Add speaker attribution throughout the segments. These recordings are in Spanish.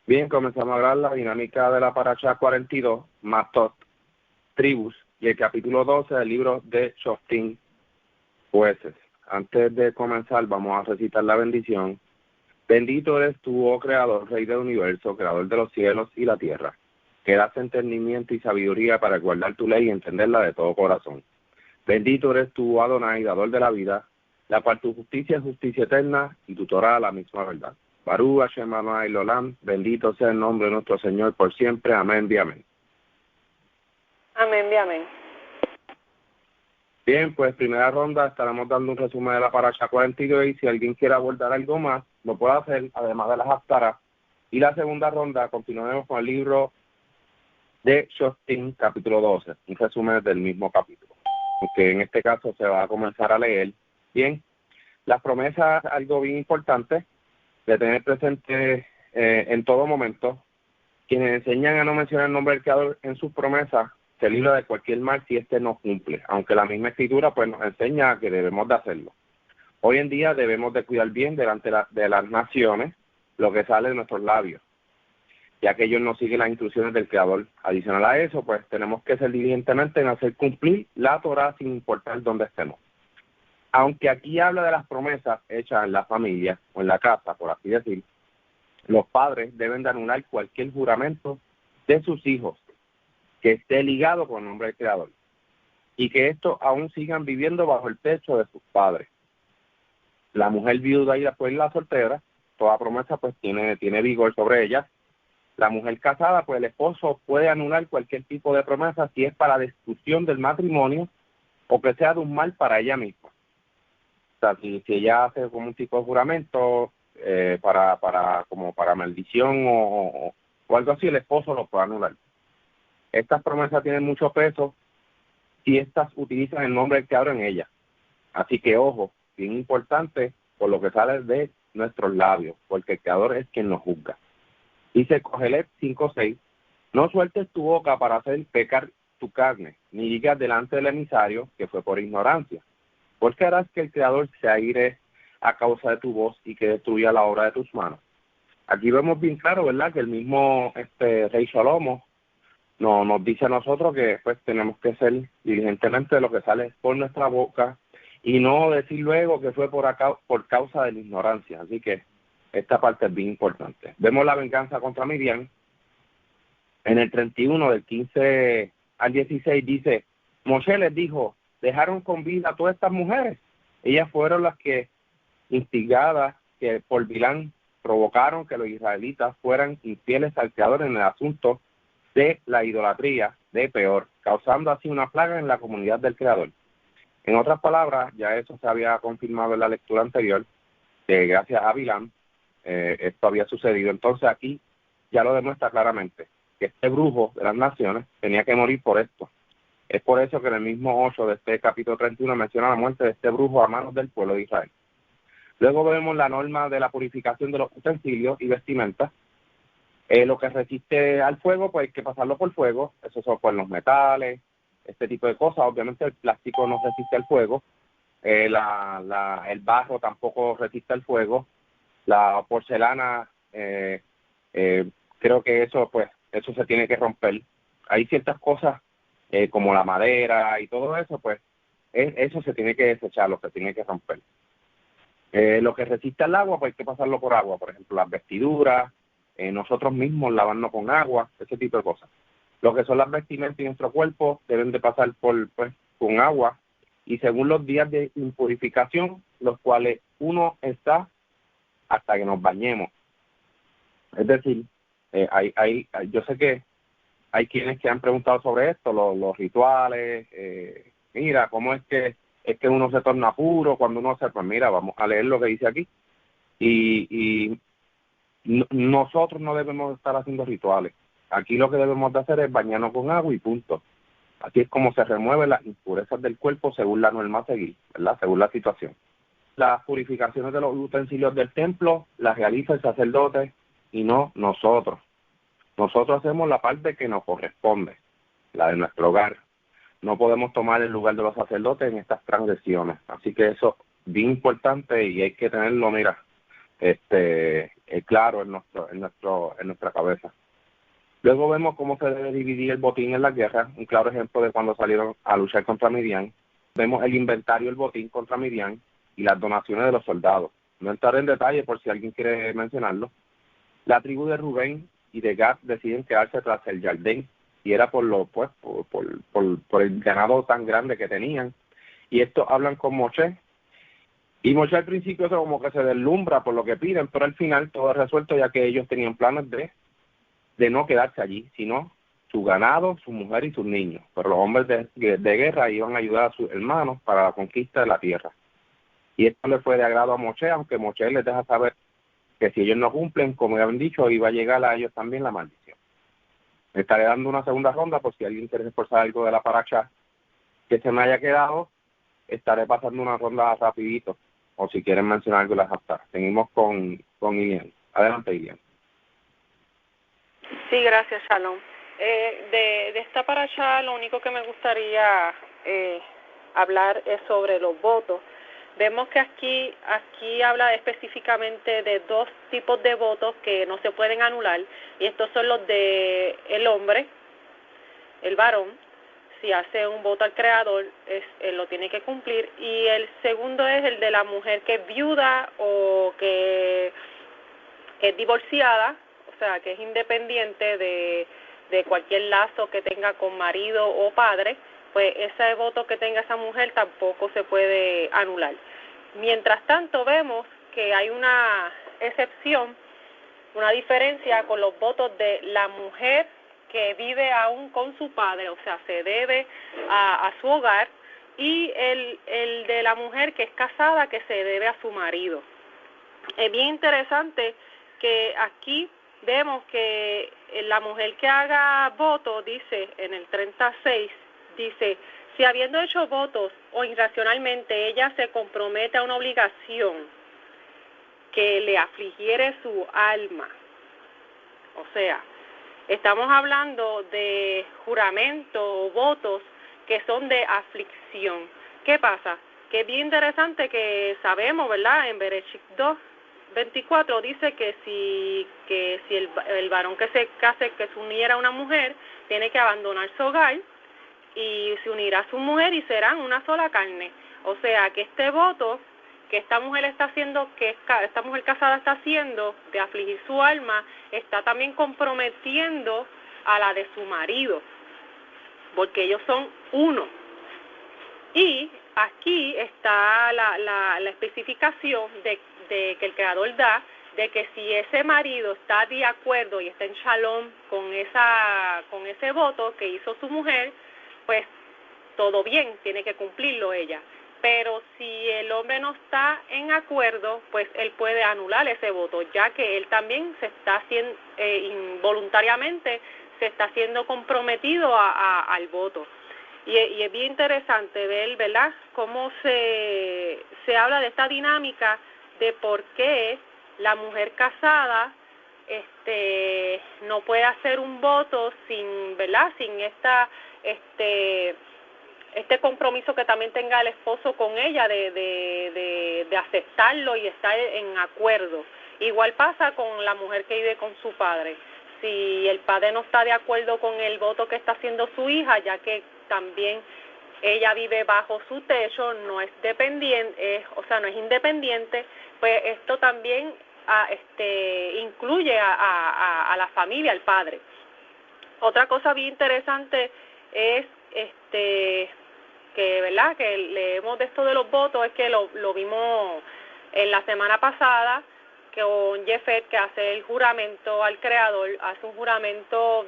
Speaker 1: Bien, comenzamos a hablar la dinámica de la Parashá 42, Matot, tribus, y el capítulo 12 del libro de Shoftim, jueces. Antes de comenzar, vamos a recitar la bendición. Bendito eres tú, oh Creador, Rey del universo, Creador de los cielos y la tierra, que das entendimiento y sabiduría para guardar tu ley y entenderla de todo corazón. Bendito eres tú, Adonai, dador de la vida, la cual tu justicia es justicia eterna y tu Torah la misma verdad. Barú Hashem Adonai Lolam, bendito sea el nombre de nuestro Señor por siempre. Amén y amén.
Speaker 2: Amén y amén.
Speaker 1: Bien, pues primera ronda estaremos dando un resumen de la Parashá 42 y si alguien quiere abordar algo más, lo puede hacer, además de las haftarah. Y la segunda ronda continuaremos con el libro de Shoftim, capítulo 12, un resumen del mismo capítulo, aunque en este caso se va a comenzar a leer. Bien, las promesas, algo bien importante de tener presente en todo momento. Quienes enseñan a no mencionar el nombre del Creador en sus promesas se libra de cualquier mal si éste no cumple, aunque la misma Escritura pues nos enseña que debemos de hacerlo. Hoy en día debemos de cuidar bien delante de las naciones lo que sale de nuestros labios, ya que ellos no siguen las instrucciones del Creador. Adicional a eso, pues tenemos que ser diligentemente en hacer cumplir la Torah sin importar dónde estemos. Aunque aquí habla de las promesas hechas en la familia o en la casa, por así decir, los padres deben de anular cualquier juramento de sus hijos que esté ligado con el nombre del Creador y que estos aún sigan viviendo bajo el techo de sus padres. La mujer viuda y después la soltera, toda promesa pues tiene vigor sobre ella. La mujer casada, pues el esposo puede anular cualquier tipo de promesa si es para destrucción del matrimonio o que sea de un mal para ella misma. O sea, si ella hace como un tipo de juramento para maldición o algo así, el esposo lo puede anular. Estas promesas tienen mucho peso si estas utilizan el nombre del Creador en ellas. Así que ojo, bien importante por lo que sale de nuestros labios, porque el Creador es quien nos juzga. Dice Cogelet 5:6, no sueltes tu boca para hacer pecar tu carne, ni digas delante del emisario que fue por ignorancia. Porque harás que el Creador se aire a causa de tu voz y que destruya la obra de tus manos. Aquí vemos bien claro, ¿verdad?, que el mismo Rey Shalomo nos dice a nosotros que pues tenemos que ser diligentemente de lo que sale por nuestra boca y no decir luego que fue por causa de la ignorancia. Así que esta parte es bien importante. Vemos la venganza contra Miriam. En el 31, del 15 al 16, dice, Moshe les dijo, dejaron con vida a todas estas mujeres. Ellas fueron las que, instigadas que por Bilán, provocaron que los israelitas fueran infieles al Creador en el asunto de la idolatría de Peor, causando así una plaga en la comunidad del Creador. En otras palabras, ya eso se había confirmado en la lectura anterior, que gracias a Bilán esto había sucedido. Entonces aquí ya lo demuestra claramente que este brujo de las naciones tenía que morir por esto. Es por eso que en el mismo 8 de este capítulo 31 menciona la muerte de este brujo a manos del pueblo de Israel. Luego vemos la norma de la purificación de los utensilios y vestimentas. Lo que resiste al fuego, pues hay que pasarlo por fuego. Eso son pues los metales, este tipo de cosas. Obviamente el plástico no resiste al fuego. El barro tampoco resiste al fuego. La porcelana, creo que eso se tiene que romper. Hay ciertas cosas como la madera y todo eso, pues eso se tiene que desechar, lo que tiene que romper. Lo que resiste al agua, pues hay que pasarlo por agua. Por ejemplo, las vestiduras, nosotros mismos lavarnos con agua, ese tipo de cosas. Lo que son las vestimentas y nuestro cuerpo deben de pasar con agua y según los días de impurificación, los cuales uno está hasta que nos bañemos. Es decir, yo sé que hay quienes que han preguntado sobre esto, los rituales, mira, ¿cómo es que uno se torna puro cuando uno se... Pues mira, vamos a leer lo que dice aquí. Y nosotros no debemos estar haciendo rituales. Aquí lo que debemos de hacer es bañarnos con agua y punto. Así es como se remueven las impurezas del cuerpo según la norma a seguir, ¿verdad? Según la situación. Las purificaciones de los utensilios del templo las realiza el sacerdote y no nosotros. Nosotros hacemos la parte que nos corresponde, la de nuestro hogar. No podemos tomar el lugar de los sacerdotes en estas transgresiones. Así que eso es bien importante y hay que tenerlo, mira, claro en nuestra cabeza. Luego vemos cómo se debe dividir el botín en la guerra, un claro ejemplo de cuando salieron a luchar contra Midian. Vemos el inventario del botín contra Midian y las donaciones de los soldados. No entraré en detalle por si alguien quiere mencionarlo. La tribu de Rubén y de Gad deciden quedarse tras el Jardín, y era por el ganado tan grande que tenían. Y estos hablan con Moshe, y Moshe al principio eso como que se deslumbra por lo que piden, pero al final todo es resuelto, ya que ellos tenían planes de no quedarse allí, sino su ganado, su mujer y sus niños. Pero los hombres de guerra iban a ayudar a sus hermanos para la conquista de la tierra. Y esto le fue de agrado a Moshe, aunque Moshe les deja saber que si ellos no cumplen, como ya han dicho, iba a llegar a ellos también la maldición. Me estaré dando una segunda ronda por si alguien quiere esforzar algo de la paracha que se me haya quedado. Estaré pasando una ronda rapidito, o si quieren mencionar algo de las haftarah. Seguimos con Ilian. Adelante, Ilian.
Speaker 2: Sí, gracias, Shalom. De esta paracha lo único que me gustaría hablar es sobre los votos. Vemos que aquí habla específicamente de dos tipos de votos que no se pueden anular, y estos son los de el hombre, el varón. Si hace un voto al Creador, él lo tiene que cumplir, y el segundo es el de la mujer que es viuda o que es divorciada, o sea, que es independiente de cualquier lazo que tenga con marido o padre. Pues ese voto que tenga esa mujer tampoco se puede anular. Mientras tanto, vemos que hay una excepción, una diferencia con los votos de la mujer que vive aún con su padre, o sea, se debe a su hogar, y el de la mujer que es casada, que se debe a su marido. Es bien interesante que aquí vemos que la mujer que haga voto, dice en el 36, dice: si habiendo hecho votos o irracionalmente ella se compromete a una obligación que le afligiere su alma. O sea, estamos hablando de juramentos o votos que son de aflicción. ¿Qué pasa? Que es bien interesante que sabemos, ¿verdad? En Bereshit 2:24 dice que si el varón que se case, que se uniera a una mujer, tiene que abandonar su hogar y se unirá a su mujer y serán una sola carne. O sea, que este voto que esta mujer está haciendo, que esta mujer casada está haciendo, de afligir su alma, está también comprometiendo a la de su marido, porque ellos son uno. Y aquí está la especificación de que el Creador da, de que si ese marido está de acuerdo y está en shalom con ese voto que hizo su mujer, pues todo bien, tiene que cumplirlo ella. Pero si el hombre no está en acuerdo, pues él puede anular ese voto, ya que él también se está haciendo, involuntariamente se está haciendo comprometido al voto. Y es bien interesante ver, ¿verdad?, cómo se habla de esta dinámica de por qué la mujer casada no puede hacer un voto sin, ¿verdad?, sin este compromiso que también tenga el esposo con ella de aceptarlo y estar en acuerdo. Igual pasa con la mujer que vive con su padre. Si el padre no está de acuerdo con el voto que está haciendo su hija, ya que también ella vive bajo su techo, no es dependiente, no es independiente, pues esto también incluye a la familia, al padre. Otra cosa bien interesante es que, ¿verdad?, que leemos de esto de los votos, es que lo vimos en la semana pasada con Jefet, que hace el juramento al Creador, hace un juramento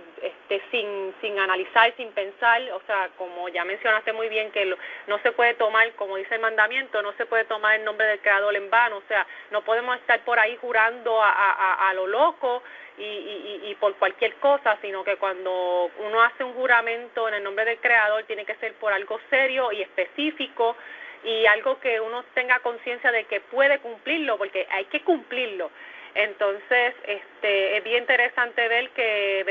Speaker 2: sin analizar, sin pensar, o sea, como ya mencionaste muy bien, que no se puede tomar, como dice el mandamiento, no se puede tomar el nombre del Creador en vano, o sea, no podemos estar por ahí jurando a lo loco y por cualquier cosa, sino que cuando uno hace un juramento en el nombre del Creador, tiene que ser por algo serio y específico, y algo que uno tenga conciencia de que puede cumplirlo, porque hay que cumplirlo. Entonces, es bien interesante ver que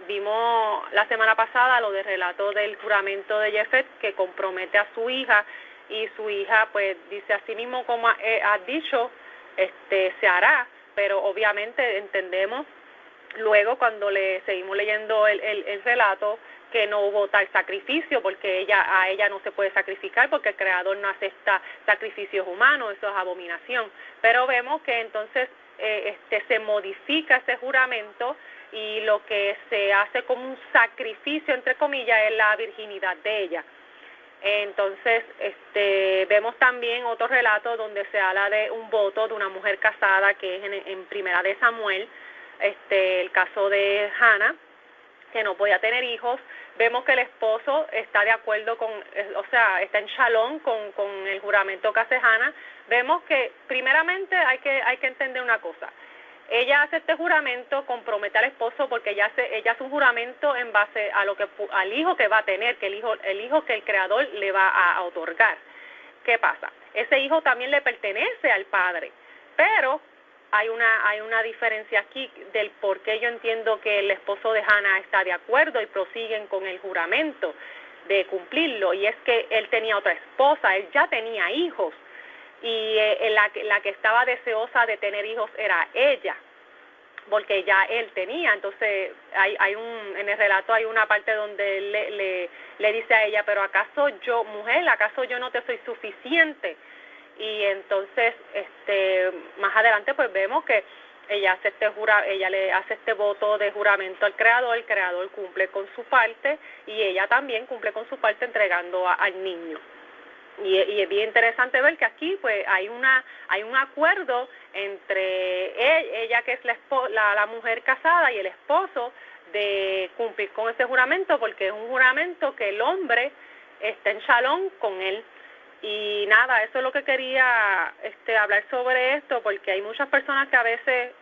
Speaker 2: vimos la semana pasada lo del relato del juramento de Jefet, que compromete a su hija, y su hija pues dice: así mismo como has dicho, se hará, pero obviamente entendemos luego cuando le seguimos leyendo el relato que no hubo tal sacrificio porque a ella no se puede sacrificar porque el Creador no acepta sacrificios humanos, eso es abominación. Pero vemos que entonces se modifica ese juramento y lo que se hace como un sacrificio, entre comillas, es la virginidad de ella. Entonces, vemos también otro relato donde se habla de un voto de una mujer casada que es en Primera de Samuel, el caso de Hannah, que no podía tener hijos. Vemos que el esposo está de acuerdo está en shalom con el juramento que hace Hannah. Vemos que primeramente hay que entender una cosa. Ella hace este juramento, compromete al esposo porque ella hace un juramento en base a al hijo que va a tener, que el hijo que el Creador le va a otorgar. ¿Qué pasa? Ese hijo también le pertenece al padre, pero hay una diferencia aquí del por qué yo entiendo que el esposo de Hannah está de acuerdo y prosiguen con el juramento de cumplirlo, y es que él tenía otra esposa, él ya tenía hijos, y la que estaba deseosa de tener hijos era ella, porque ya él tenía. Entonces en el relato hay una parte donde él le dice a ella, pero ¿acaso yo, mujer, acaso yo no te soy suficiente? Y entonces más adelante pues vemos que ella le hace este voto de juramento al Creador, el Creador cumple con su parte y ella también cumple con su parte entregando al niño. Y es bien interesante ver que aquí pues hay un acuerdo entre ella que es la mujer casada y el esposo de cumplir con ese juramento, porque es un juramento que el hombre está en shalom con él. Y nada, eso es lo que quería hablar sobre esto, porque hay muchas personas que a veces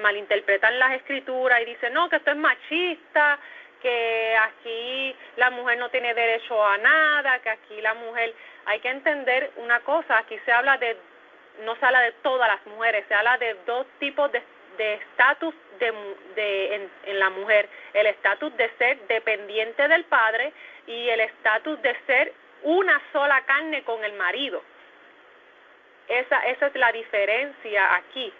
Speaker 2: malinterpretan las escrituras y dicen, no, que esto es machista, que aquí la mujer no tiene derecho a nada, que aquí la mujer, hay que entender una cosa, aquí no se habla de todas las mujeres, se habla de dos tipos de estatus en la mujer, el estatus de ser dependiente del padre y el estatus de ser una sola carne con el marido. Esa es la diferencia aquí.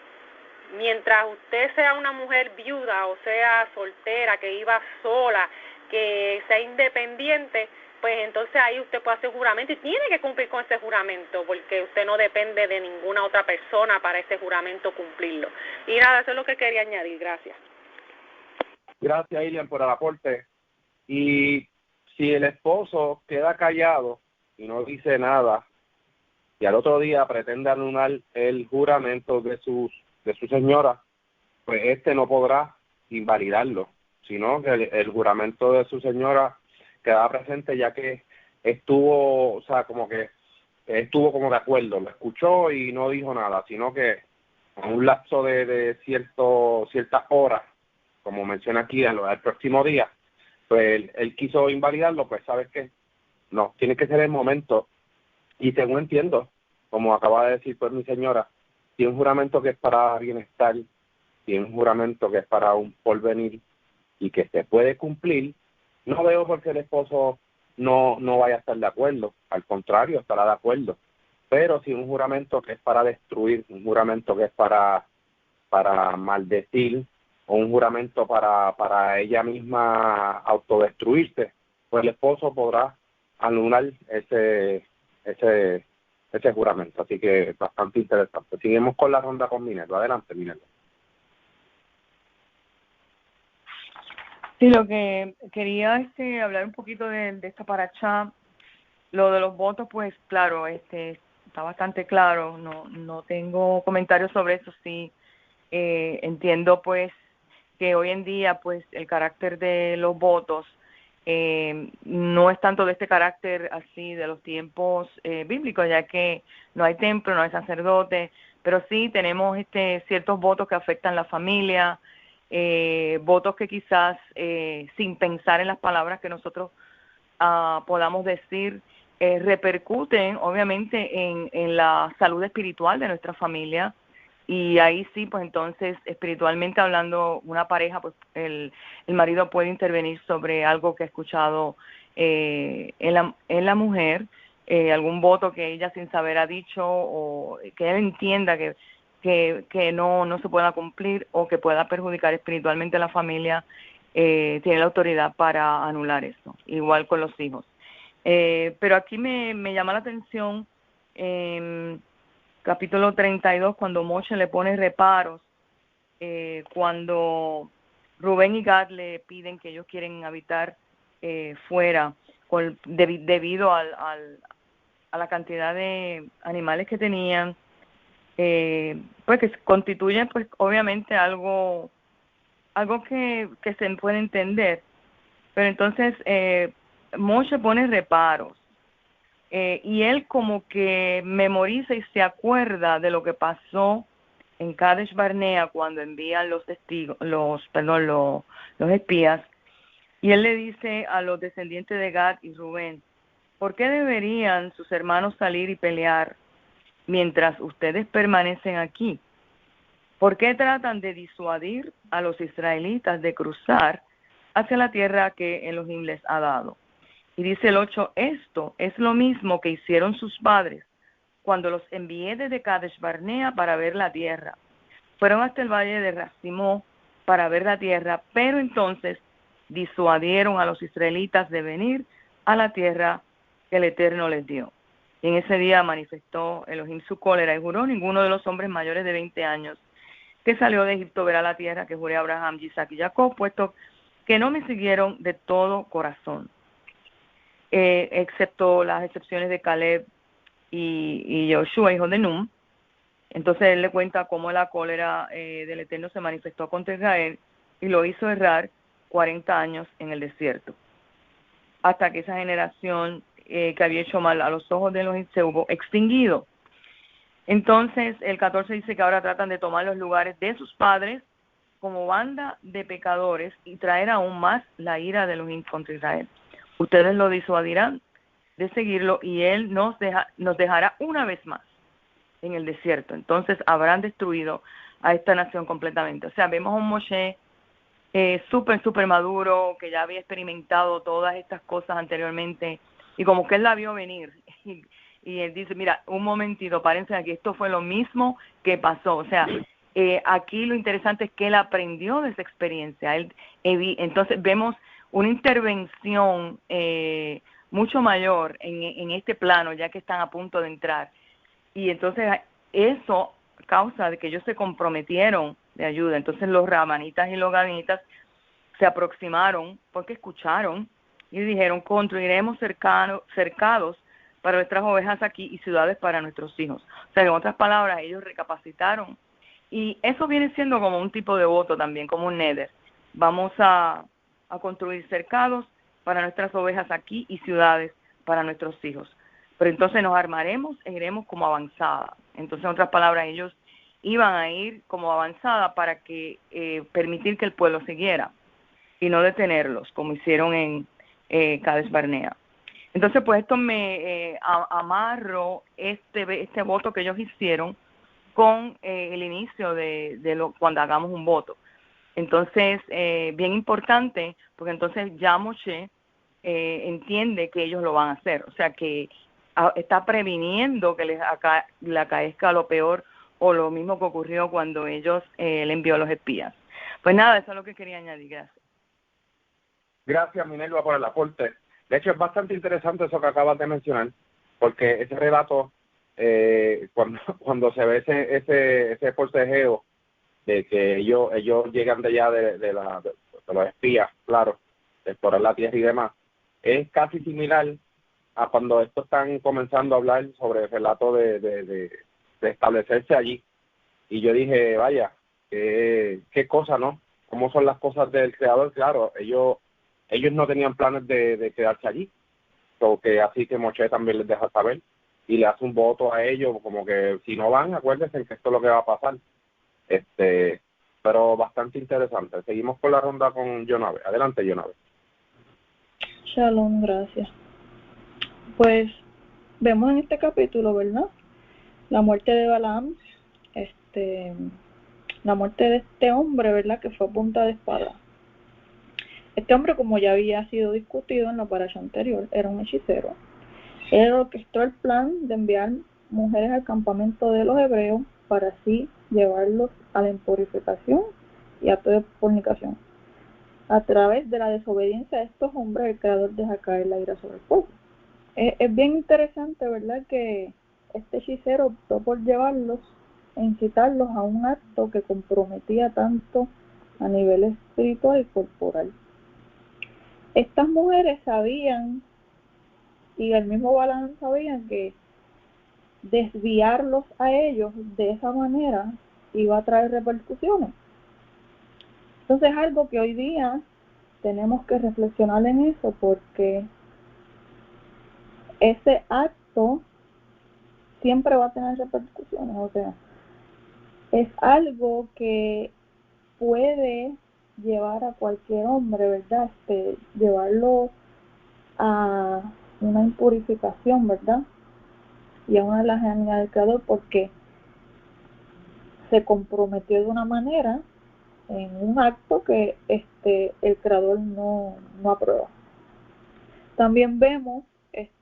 Speaker 2: Mientras usted sea una mujer viuda o sea soltera, que iba sola, que sea independiente, pues entonces ahí usted puede hacer juramento y tiene que cumplir con ese juramento, porque usted no depende de ninguna otra persona para ese juramento cumplirlo. Y nada, eso es lo que quería añadir. Gracias.
Speaker 1: Gracias, Ilian, por el aporte. Y si el esposo queda callado y no dice nada, y al otro día pretende anular el juramento de su señora, pues no podrá invalidarlo, sino que el juramento de su señora queda presente, ya que estuvo como de acuerdo, lo escuchó y no dijo nada, sino que en un lapso de ciertas horas, como menciona aquí, al próximo día, pues él quiso invalidarlo, pues sabes que no, tiene que ser el momento. Y según entiendo, como acaba de decir pues mi señora, si un juramento que es para bienestar, si un juramento que es para un porvenir y que se puede cumplir, no veo por qué el esposo no vaya a estar de acuerdo, al contrario, estará de acuerdo. Pero si un juramento que es para destruir, un juramento que es para maldecir, o un juramento para ella misma autodestruirse, pues el esposo podrá anular ese juramento. Así que bastante interesante. Seguimos con la ronda con Minerva. Adelante, Minerva.
Speaker 3: Sí, lo que quería hablar un poquito de esta paracha, lo de los votos, pues claro, está bastante claro, no tengo comentarios sobre eso. Sí, entiendo pues que hoy en día pues el carácter de los votos no es tanto de este carácter así de los tiempos bíblicos, ya que no hay templo, no hay sacerdote, pero sí tenemos ciertos votos que afectan la familia, votos que quizás sin pensar en las palabras que nosotros podamos decir, repercuten obviamente en la salud espiritual de nuestra familia. Y ahí sí, pues entonces, espiritualmente hablando, una pareja, pues el marido puede intervenir sobre algo que ha escuchado en la mujer, algún voto que ella sin saber ha dicho, o que él entienda que no se pueda cumplir o que pueda perjudicar espiritualmente a la familia, tiene la autoridad para anular eso, igual con los hijos. Pero aquí me llama la atención capítulo 32, cuando Moshe le pone reparos, cuando Rubén y Gad le piden que ellos quieren habitar fuera, debido a la cantidad de animales que tenían, pues que constituyen pues obviamente algo que se puede entender. Pero entonces Moshe pone reparos, y él como que memoriza y se acuerda de lo que pasó en Kadesh Barnea cuando envían los espías, y él le dice a los descendientes de Gad y Rubén: ¿por qué deberían sus hermanos salir y pelear mientras ustedes permanecen aquí? ¿Por qué tratan de disuadir a los israelitas de cruzar hacia la tierra que Elohim les ha dado? Y dice el 8, esto es lo mismo que hicieron sus padres cuando los envié desde Kadesh Barnea para ver la tierra. Fueron hasta el valle de Rasimó para ver la tierra, pero entonces disuadieron a los israelitas de venir a la tierra que el Eterno les dio. Y en ese día manifestó Elohim su cólera y juró: ninguno de los hombres mayores de 20 años que salió de Egipto verá la tierra que juré a Abraham, Isaac y Jacob, puesto que no me siguieron de todo corazón. Excepto las excepciones de Caleb y Joshua, hijo de Nun. Entonces él le cuenta cómo la cólera del Eterno se manifestó contra Israel y lo hizo errar 40 años en el desierto, hasta que esa generación que había hecho mal a los ojos de Elohim se hubo extinguido. Entonces el 14 dice que ahora tratan de tomar los lugares de sus padres como banda de pecadores y traer aún más la ira de Elohim contra Israel. Ustedes lo disuadirán de seguirlo y él nos dejará una vez más en el desierto. Entonces habrán destruido a esta nación completamente. O sea, vemos a un Moshe súper maduro, que ya había experimentado todas estas cosas anteriormente, y como que él la vio venir. Y él dice: mira, un momentito, párense aquí, esto fue lo mismo que pasó. O sea, aquí lo interesante es que él aprendió de esa experiencia. Entonces vemos una intervención mucho mayor en este plano, ya que están a punto de entrar. Y entonces eso causa de que ellos se comprometieron de ayuda. Entonces los ramanitas y los gaditas se aproximaron porque escucharon y dijeron: construiremos cercados para nuestras ovejas aquí y ciudades para nuestros hijos. O sea, en otras palabras, ellos recapacitaron. Y eso viene siendo como un tipo de voto también, como un neder. Vamos a construir cercados para nuestras ovejas aquí y ciudades para nuestros hijos. Pero entonces nos armaremos e iremos como avanzada. Entonces, en otras palabras, ellos iban a ir como avanzada para que permitir que el pueblo siguiera y no detenerlos, como hicieron en Kadesh Barnea. Entonces, pues esto me amarro este voto que ellos hicieron con el inicio de cuando hagamos un voto. Entonces, bien importante, porque entonces ya Moshe entiende que ellos lo van a hacer. O sea, que está previniendo que le acaezca lo peor o lo mismo que ocurrió cuando ellos le envió a los espías. Pues nada, eso es lo que quería añadir. Gracias.
Speaker 1: Gracias, Minerva, por el aporte. De hecho, es bastante interesante eso que acabas de mencionar, porque ese relato, cuando se ve ese forcejeo de que ellos llegan de allá de los espías, claro, de explorar la tierra y demás, es casi similar a cuando estos están comenzando a hablar sobre el relato de establecerse allí. Y yo dije, vaya, qué cosa, ¿no? ¿Cómo son las cosas del Creador? Claro, ellos no tenían planes de quedarse allí, que así que Moshe también les deja saber y le hace un voto a ellos, como que si no van, acuérdense que esto es lo que va a pasar. Pero bastante interesante. Seguimos con la ronda con Jonabe. Adelante, Jonabe.
Speaker 4: Shalom, gracias. Pues vemos en este capítulo, ¿verdad?, la muerte de Balaam, la muerte de este hombre, ¿verdad?, que fue a punta de espada. Este hombre, como ya había sido discutido en la parasha anterior, era un hechicero Él orquestó el plan de enviar mujeres al campamento de los hebreos para así llevarlos a la impurificación y a toda fornicación. A través de la desobediencia de estos hombres, el Creador deja caer la ira sobre el pueblo. Es bien interesante, ¿verdad?, que este hechicero optó por llevarlos e incitarlos a un acto que comprometía tanto a nivel espiritual y corporal. Estas mujeres sabían, y el mismo Balaam sabía, que desviarlos a ellos de esa manera iba a traer repercusiones. Entonces es algo que hoy día tenemos que reflexionar en eso, porque ese acto siempre va a tener repercusiones. O sea, es algo que puede llevar a cualquier hombre, ¿verdad? Llevarlo a una impurificación, ¿verdad? Y a una lajanía del Creador, porque se comprometió de una manera en un acto que el Creador no aprueba. También vemos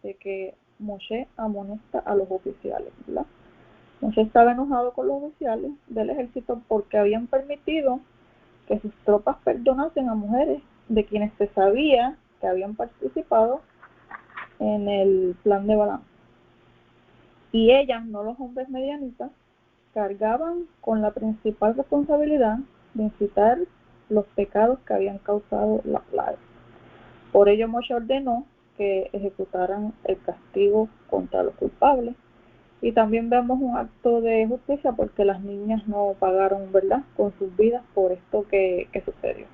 Speaker 4: que Moshe amonesta a los oficiales, ¿verdad? Moshe estaba enojado con los oficiales del ejército porque habían permitido que sus tropas perdonasen a mujeres de quienes se sabía que habían participado en el plan de Balaam. Y ellas, no los hombres medianitas, cargaban con la principal responsabilidad de incitar los pecados que habían causado la plaga. Por ello Moshe ordenó que ejecutaran el castigo contra los culpables. Y también vemos un acto de justicia porque las niñas no pagaron, ¿verdad?, con sus vidas por esto que sucedió.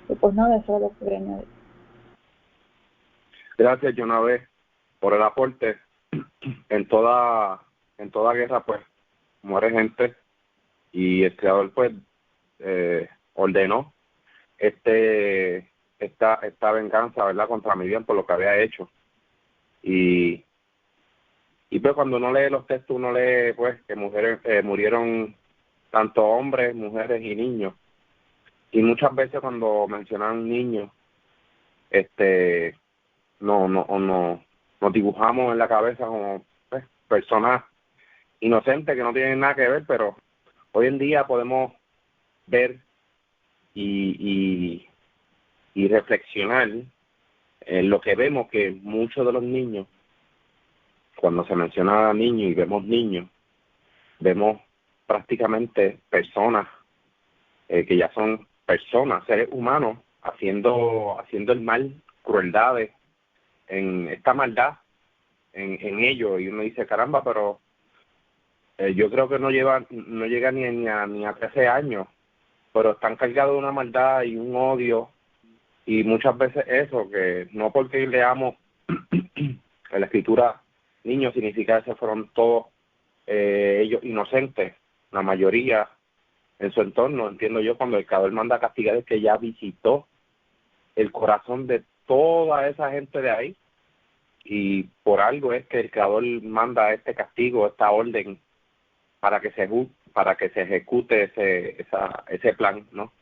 Speaker 4: Y pues nada, eso es lo que quería añadir.
Speaker 1: Gracias, Jonabé, por el aporte. En toda guerra, pues, muere gente, y el Creador, pues, ordenó esta venganza, ¿verdad?, contra Midian por lo que había hecho. Y pues cuando uno lee los textos, uno lee, pues, que murieron tanto hombres, mujeres y niños. Y muchas veces cuando mencionan niños, nos dibujamos en la cabeza como, pues, personas inocentes que no tienen nada que ver, pero hoy en día podemos ver y reflexionar en lo que vemos, que muchos de los niños, cuando se menciona niños y vemos niños, vemos prácticamente personas que ya son personas, seres humanos, haciendo el mal, crueldades, en esta maldad en ellos, y uno dice, caramba, pero yo creo que no llega ni a 13 años, pero están cargados de una maldad y un odio, y muchas veces eso, que no porque leamos en la escritura niños significa que fueron todos ellos inocentes, la mayoría en su entorno. Entiendo yo, cuando el Creador manda a castigar, es que ya visitó el corazón de toda esa gente de ahí, y por algo es que el Creador manda este castigo, esta orden, para que se ejecute ese plan, ¿no?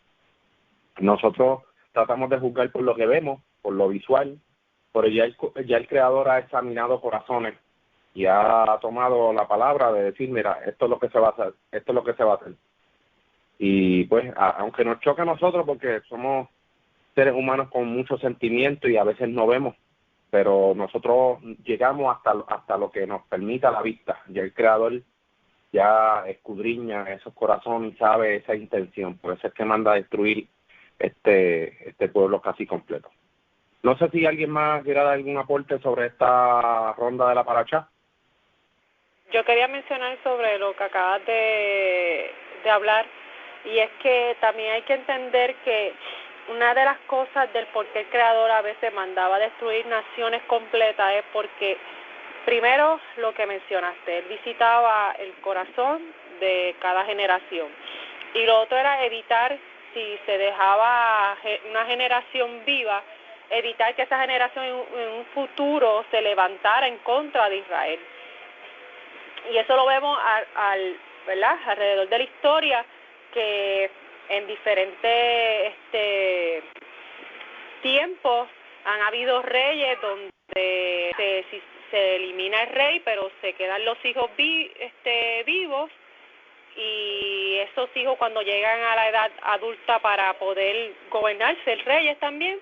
Speaker 1: Nosotros tratamos de juzgar por lo que vemos, por lo visual, pero ya el Creador ha examinado corazones y ha tomado la palabra de decir, mira, esto es lo que se va a hacer, esto es lo que se va a hacer. Y pues, aunque nos choca a nosotros, porque somos seres humanos con mucho sentimiento y a veces no vemos, pero nosotros llegamos hasta lo que nos permita la vista. Ya el Creador ya escudriña esos corazones y sabe esa intención, por eso es que manda a destruir este pueblo casi completo. No sé si alguien más quiera dar algún aporte sobre esta ronda de la paracha.
Speaker 2: Yo quería mencionar sobre lo que acabas de hablar, y es que también hay que entender que una de las cosas del por qué el Creador a veces mandaba a destruir naciones completas es porque, primero, lo que mencionaste, él visitaba el corazón de cada generación, y lo otro era evitar, si se dejaba una generación viva, evitar que esa generación en un futuro se levantara en contra de Israel. Y eso lo vemos ¿verdad?, alrededor de la historia, que en diferentes tiempos han habido reyes donde si se elimina el rey, pero se quedan los hijos vivos, y esos hijos cuando llegan a la edad adulta para poder gobernar, ser reyes también,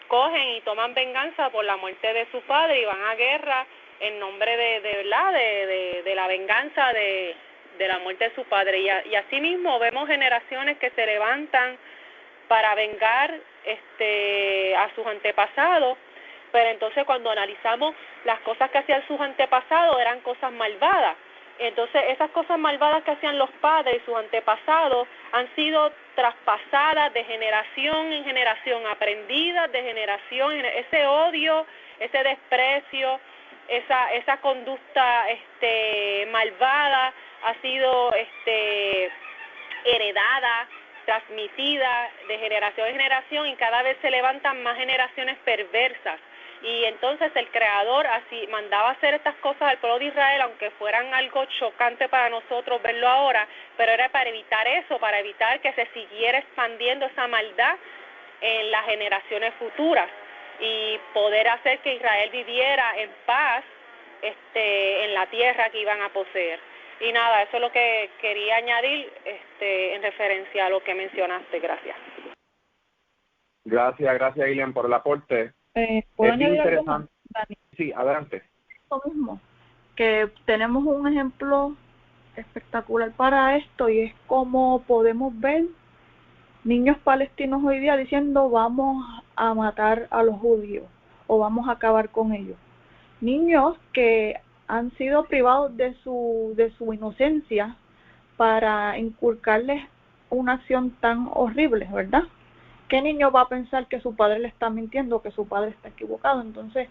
Speaker 2: cogen y toman venganza por la muerte de su padre y van a guerra en nombre de la venganza de la muerte de su padre. Y así mismo vemos generaciones que se levantan para vengar a sus antepasados, pero entonces cuando analizamos las cosas que hacían sus antepasados eran cosas malvadas. Entonces esas cosas malvadas que hacían los padres y sus antepasados han sido traspasadas de generación en generación, aprendidas de generación, ese odio, ese desprecio, esa conducta malvada ha sido heredada, transmitida de generación en generación, y cada vez se levantan más generaciones perversas. Y entonces el Creador así mandaba hacer estas cosas al pueblo de Israel, aunque fueran algo chocante para nosotros verlo ahora, pero era para evitar eso, para evitar que se siguiera expandiendo esa maldad en las generaciones futuras y poder hacer que Israel viviera en paz en la tierra que iban a poseer. Y nada, eso es lo que quería añadir en referencia a lo que mencionaste. Gracias.
Speaker 1: Gracias, Ilian, por el aporte.
Speaker 4: ¿Puedo
Speaker 1: Es
Speaker 4: añadir algo
Speaker 1: interesante.
Speaker 4: más, Dani?
Speaker 1: Sí, adelante.
Speaker 4: Lo mismo, que tenemos un ejemplo espectacular para esto, y es como podemos ver niños palestinos hoy día diciendo vamos a matar a los judíos o vamos a acabar con ellos. Niños que han sido privados de su inocencia para inculcarles una acción tan horrible, ¿verdad? ¿Qué niño va a pensar que su padre le está mintiendo, que su padre está equivocado? Entonces,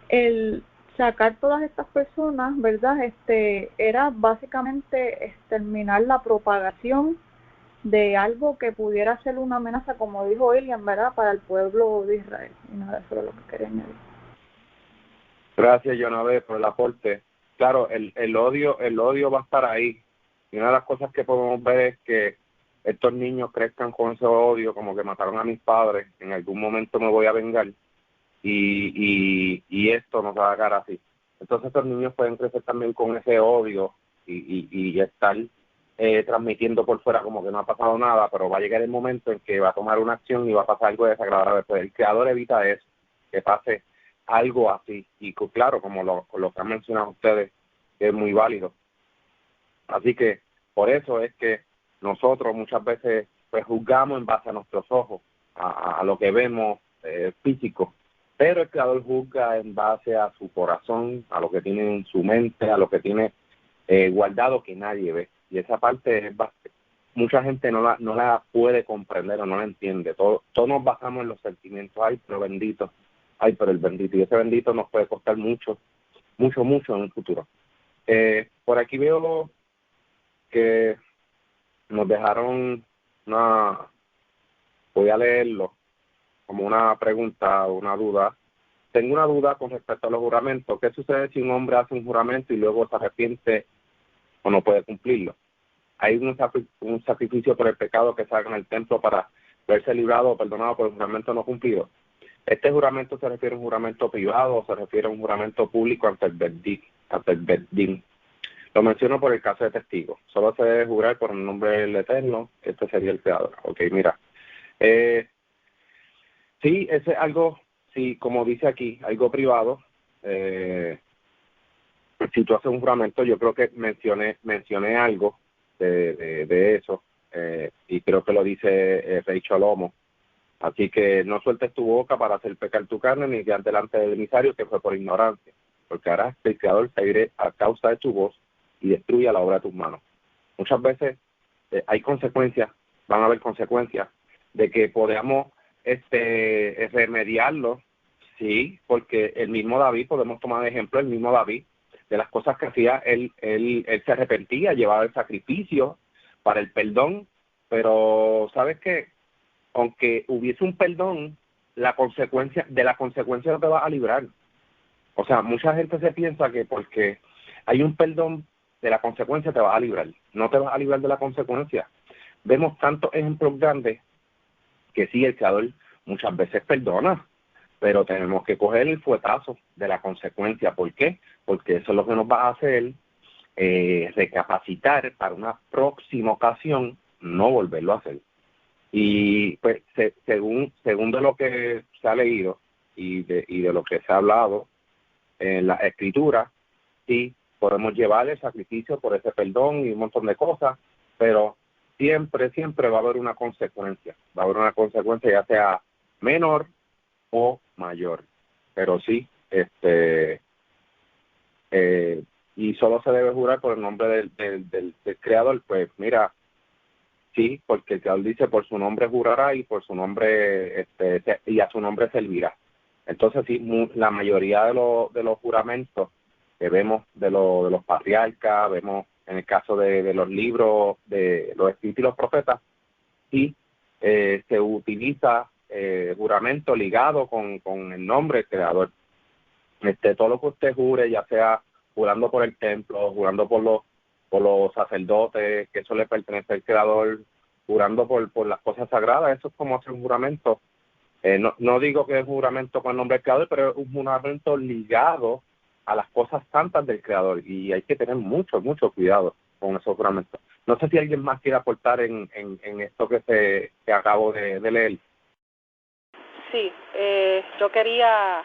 Speaker 4: el sacar todas estas personas, ¿verdad? Era básicamente exterminar la propagación de algo que pudiera ser una amenaza, como dijo Ilian, ¿verdad?, para el pueblo de Israel. Y nada, eso es lo que quería añadir.
Speaker 1: Gracias, Jonavé, por el aporte. Claro, el odio va a estar ahí. Y una de las cosas que podemos ver es que estos niños crezcan con ese odio, como que mataron a mis padres, en algún momento me voy a vengar, y esto no se va a quedar así. Entonces estos niños pueden crecer también con ese odio y estar transmitiendo por fuera como que no ha pasado nada, pero va a llegar el momento en que va a tomar una acción y va a pasar algo desagradable. Pues el Creador evita eso, que pase algo así. Y claro, como lo que han mencionado ustedes, que es muy válido. Así que por eso es que nosotros muchas veces pues juzgamos en base a nuestros ojos, a lo que vemos físico, pero el Creador juzga en base a su corazón, a lo que tiene en su mente, a lo que tiene guardado que nadie ve. Y esa parte es mucha gente no la puede comprender o no la entiende. Todos nos basamos en los sentimientos. Ay, pero bendito. Ay, pero el bendito. Y ese bendito nos puede costar mucho en un futuro. Por aquí veo que nos dejaron voy a leerlo como una pregunta o una duda. Tengo una duda con respecto a los juramentos. ¿Qué sucede si un hombre hace un juramento y luego se arrepiente o no puede cumplirlo? Hay un sacrificio por el pecado que se haga en el templo para verse librado o perdonado por el juramento no cumplido. ¿Este juramento se refiere a un juramento privado o se refiere a un juramento público ante el Bedín? Lo menciono por el caso de testigos. Solo se debe jurar por el nombre del Eterno. Este sería el Creador. Ok, mira. Sí, ese es algo, sí, como dice aquí, algo privado. Si tú haces un juramento, yo creo que mencioné algo de eso, y creo que lo dice Rey Cholomo. Así que no sueltes tu boca para hacer pecar tu carne, ni quedar delante del emisario que fue por ignorancia, porque harás que el Creador se aire a causa de tu voz y destruya la obra de tus manos. Muchas veces hay consecuencias, van a haber consecuencias de que podamos remediarlo, sí, porque el mismo David, podemos tomar de ejemplo el mismo David, de las cosas que hacía, él se arrepentía, llevaba el sacrificio para el perdón, pero ¿sabes qué? Aunque hubiese un perdón, de la consecuencia no te vas a librar. O sea, mucha gente se piensa que porque hay un perdón, de la consecuencia te vas a librar. No te vas a librar de la consecuencia. Vemos tantos ejemplos grandes que sí, el Creador muchas veces perdona, pero tenemos que coger el fuetazo de la consecuencia. ¿Por qué? Porque eso es lo que nos va a hacer recapacitar para una próxima ocasión no volverlo a hacer. Y pues según de lo que se ha leído y de lo que se ha hablado en la escritura, sí podemos llevar el sacrificio por ese perdón y un montón de cosas, pero siempre va a haber una consecuencia, ya sea menor o mayor, pero sí, y solo se debe jurar por el nombre del Creador. Pues mira, sí, porque el Creador dice, por su nombre jurará y por su nombre, y a su nombre servirá. Entonces sí, la mayoría de los juramentos que vemos de los patriarcas, vemos en el caso de los libros, de los escritos y los profetas, sí se utiliza juramento ligado con el nombre del Creador. Todo lo que usted jure, ya sea jurando por el templo, jurando por los sacerdotes, que eso le pertenece al Creador, jurando por las cosas sagradas, eso es como hacer un juramento. No digo que es un juramento con el nombre del Creador, pero es un juramento ligado a las cosas santas del Creador, y hay que tener mucho cuidado con esos juramentos. No sé si alguien más quiere aportar en esto que acabo de leer.
Speaker 2: Sí, yo quería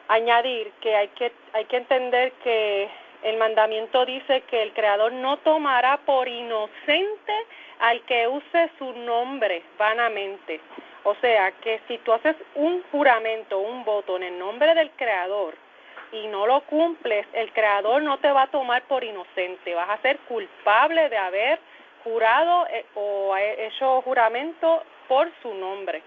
Speaker 2: añadir que hay que entender que el mandamiento dice que el Creador no tomará por inocente al que use su nombre vanamente. O sea, que si tú haces un juramento, un voto en el nombre del Creador y no lo cumples, el Creador no te va a tomar por inocente. Vas a ser culpable de haber jurado o hecho juramento por su nombre.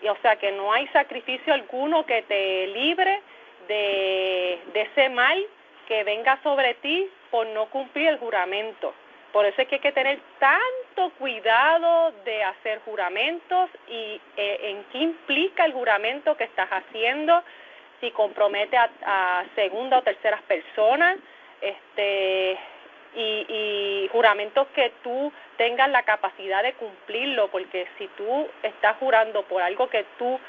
Speaker 2: Y o sea que no hay sacrificio alguno que te libre de ese mal que venga sobre ti por no cumplir el juramento. Por eso es que hay que tener tanto cuidado de hacer juramentos y en qué implica el juramento que estás haciendo, si compromete a segunda o terceras personas, y juramentos que tú tengas la capacidad de cumplirlo, porque si tú estás jurando por algo que tú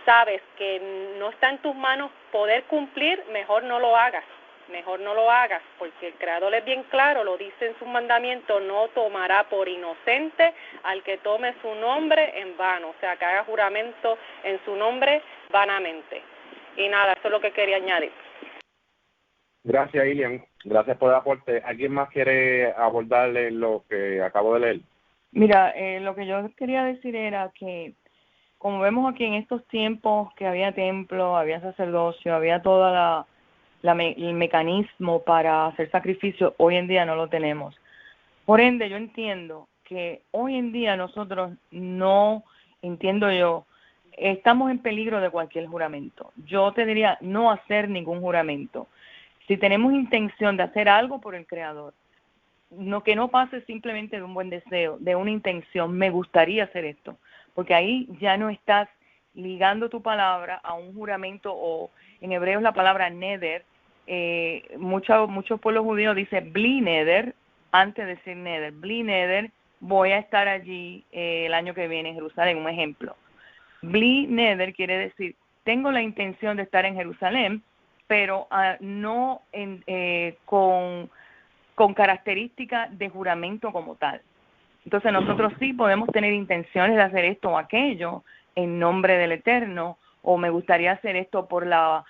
Speaker 2: sabes que no está en tus manos poder cumplir, mejor no lo hagas, porque el Creador es bien claro, lo dice en sus mandamientos, no tomará por inocente al que tome su nombre en vano, o sea, que haga juramento en su nombre vanamente. Y nada, eso es lo que quería añadir.
Speaker 1: Gracias, Ilian. Gracias por el aporte. ¿Alguien más quiere abordarle lo que acabo de leer?
Speaker 3: Mira, lo que yo quería decir era que, como vemos aquí en estos tiempos que había templo, había sacerdocio, había toda el mecanismo para hacer sacrificio, hoy en día no lo tenemos. Por ende, yo entiendo que hoy en día nosotros no, entiendo yo, estamos en peligro de cualquier juramento. Yo te diría no hacer ningún juramento. Si tenemos intención de hacer algo por el Creador, que no pase simplemente de un buen deseo, de una intención, me gustaría hacer esto, porque ahí ya no estás ligando tu palabra a un juramento, o en hebreo es la palabra neder. Muchos pueblos judíos dicen bli neder antes de decir neder. Bli neder, voy a estar allí el año que viene en Jerusalén, un ejemplo. Bli neder quiere decir, tengo la intención de estar en Jerusalén, pero no con características de juramento como tal. Entonces nosotros sí podemos tener intenciones de hacer esto o aquello en nombre del Eterno, o me gustaría hacer esto por la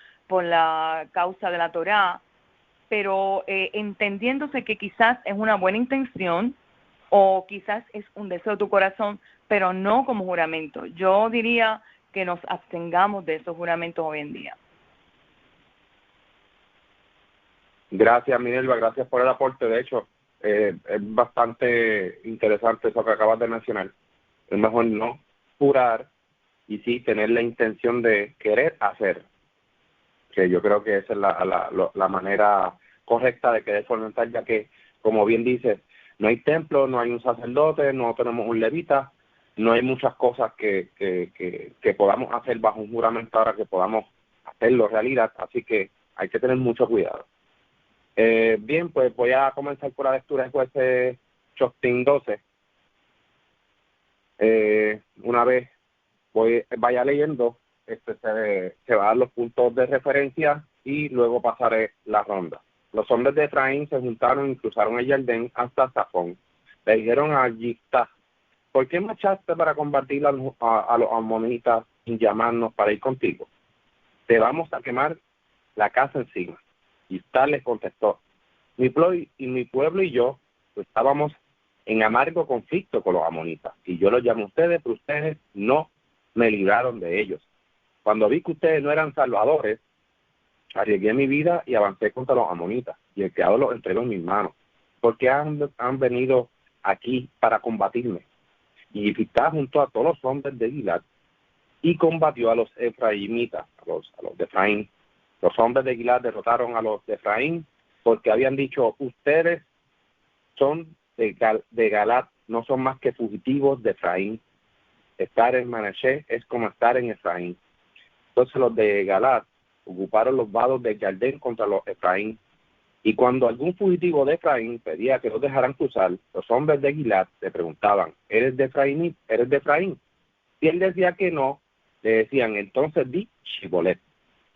Speaker 3: causa de la Torá, pero entendiéndose que quizás es una buena intención o quizás es un deseo de tu corazón, pero no como juramento. Yo diría que nos abstengamos de esos juramentos hoy en día.
Speaker 1: Gracias, Minerva, gracias por el aporte. De hecho, es bastante interesante eso que acabas de mencionar. Es mejor no jurar y sí tener la intención de querer hacer, que yo creo que esa es la manera correcta de querer fomentar, ya que, como bien dices, no hay templo, no hay un sacerdote, no tenemos un levita, no hay muchas cosas que podamos hacer bajo un juramento ahora que podamos hacerlo realidad, así que hay que tener mucho cuidado. Bien, pues voy a comenzar por la lectura de Jueces Shoftim 12. Una vez vaya leyendo, se va a dar los puntos de referencia y luego pasaré la ronda. Los hombres de Efraín se juntaron y cruzaron el Jordán hasta Zafón. Le dijeron a Yiftá: ¿por qué marchaste para combatir a los amonitas sin llamarnos para ir contigo? Te vamos a quemar la casa encima. Yiftá les contestó: mi pueblo y yo estábamos en amargo conflicto con los amonitas, y yo los llamé a ustedes, pero ustedes no me libraron de ellos. Cuando vi que ustedes no eran salvadores, arriesgué mi vida y avancé contra los amonitas, y el Creador los entregó en mis manos. Porque han venido aquí para combatirme. Y Yiftá juntó a todos los hombres de Gilad y combatió a los efraimitas, a los de Efraín. Los hombres de Gilad derrotaron a los de Efraín porque habían dicho: ustedes son de Galat, no son más que fugitivos de Efraín. Estar en Manasés es como estar en Efraín. Entonces los de Galat ocuparon los vados de Jardén contra los Efraín. Y cuando algún fugitivo de Efraín pedía que los dejaran cruzar, los hombres de Gilad le preguntaban: ¿eres de Efraín? ¿Eres de Efraín? Si él decía que no, le decían: entonces di Shibolet.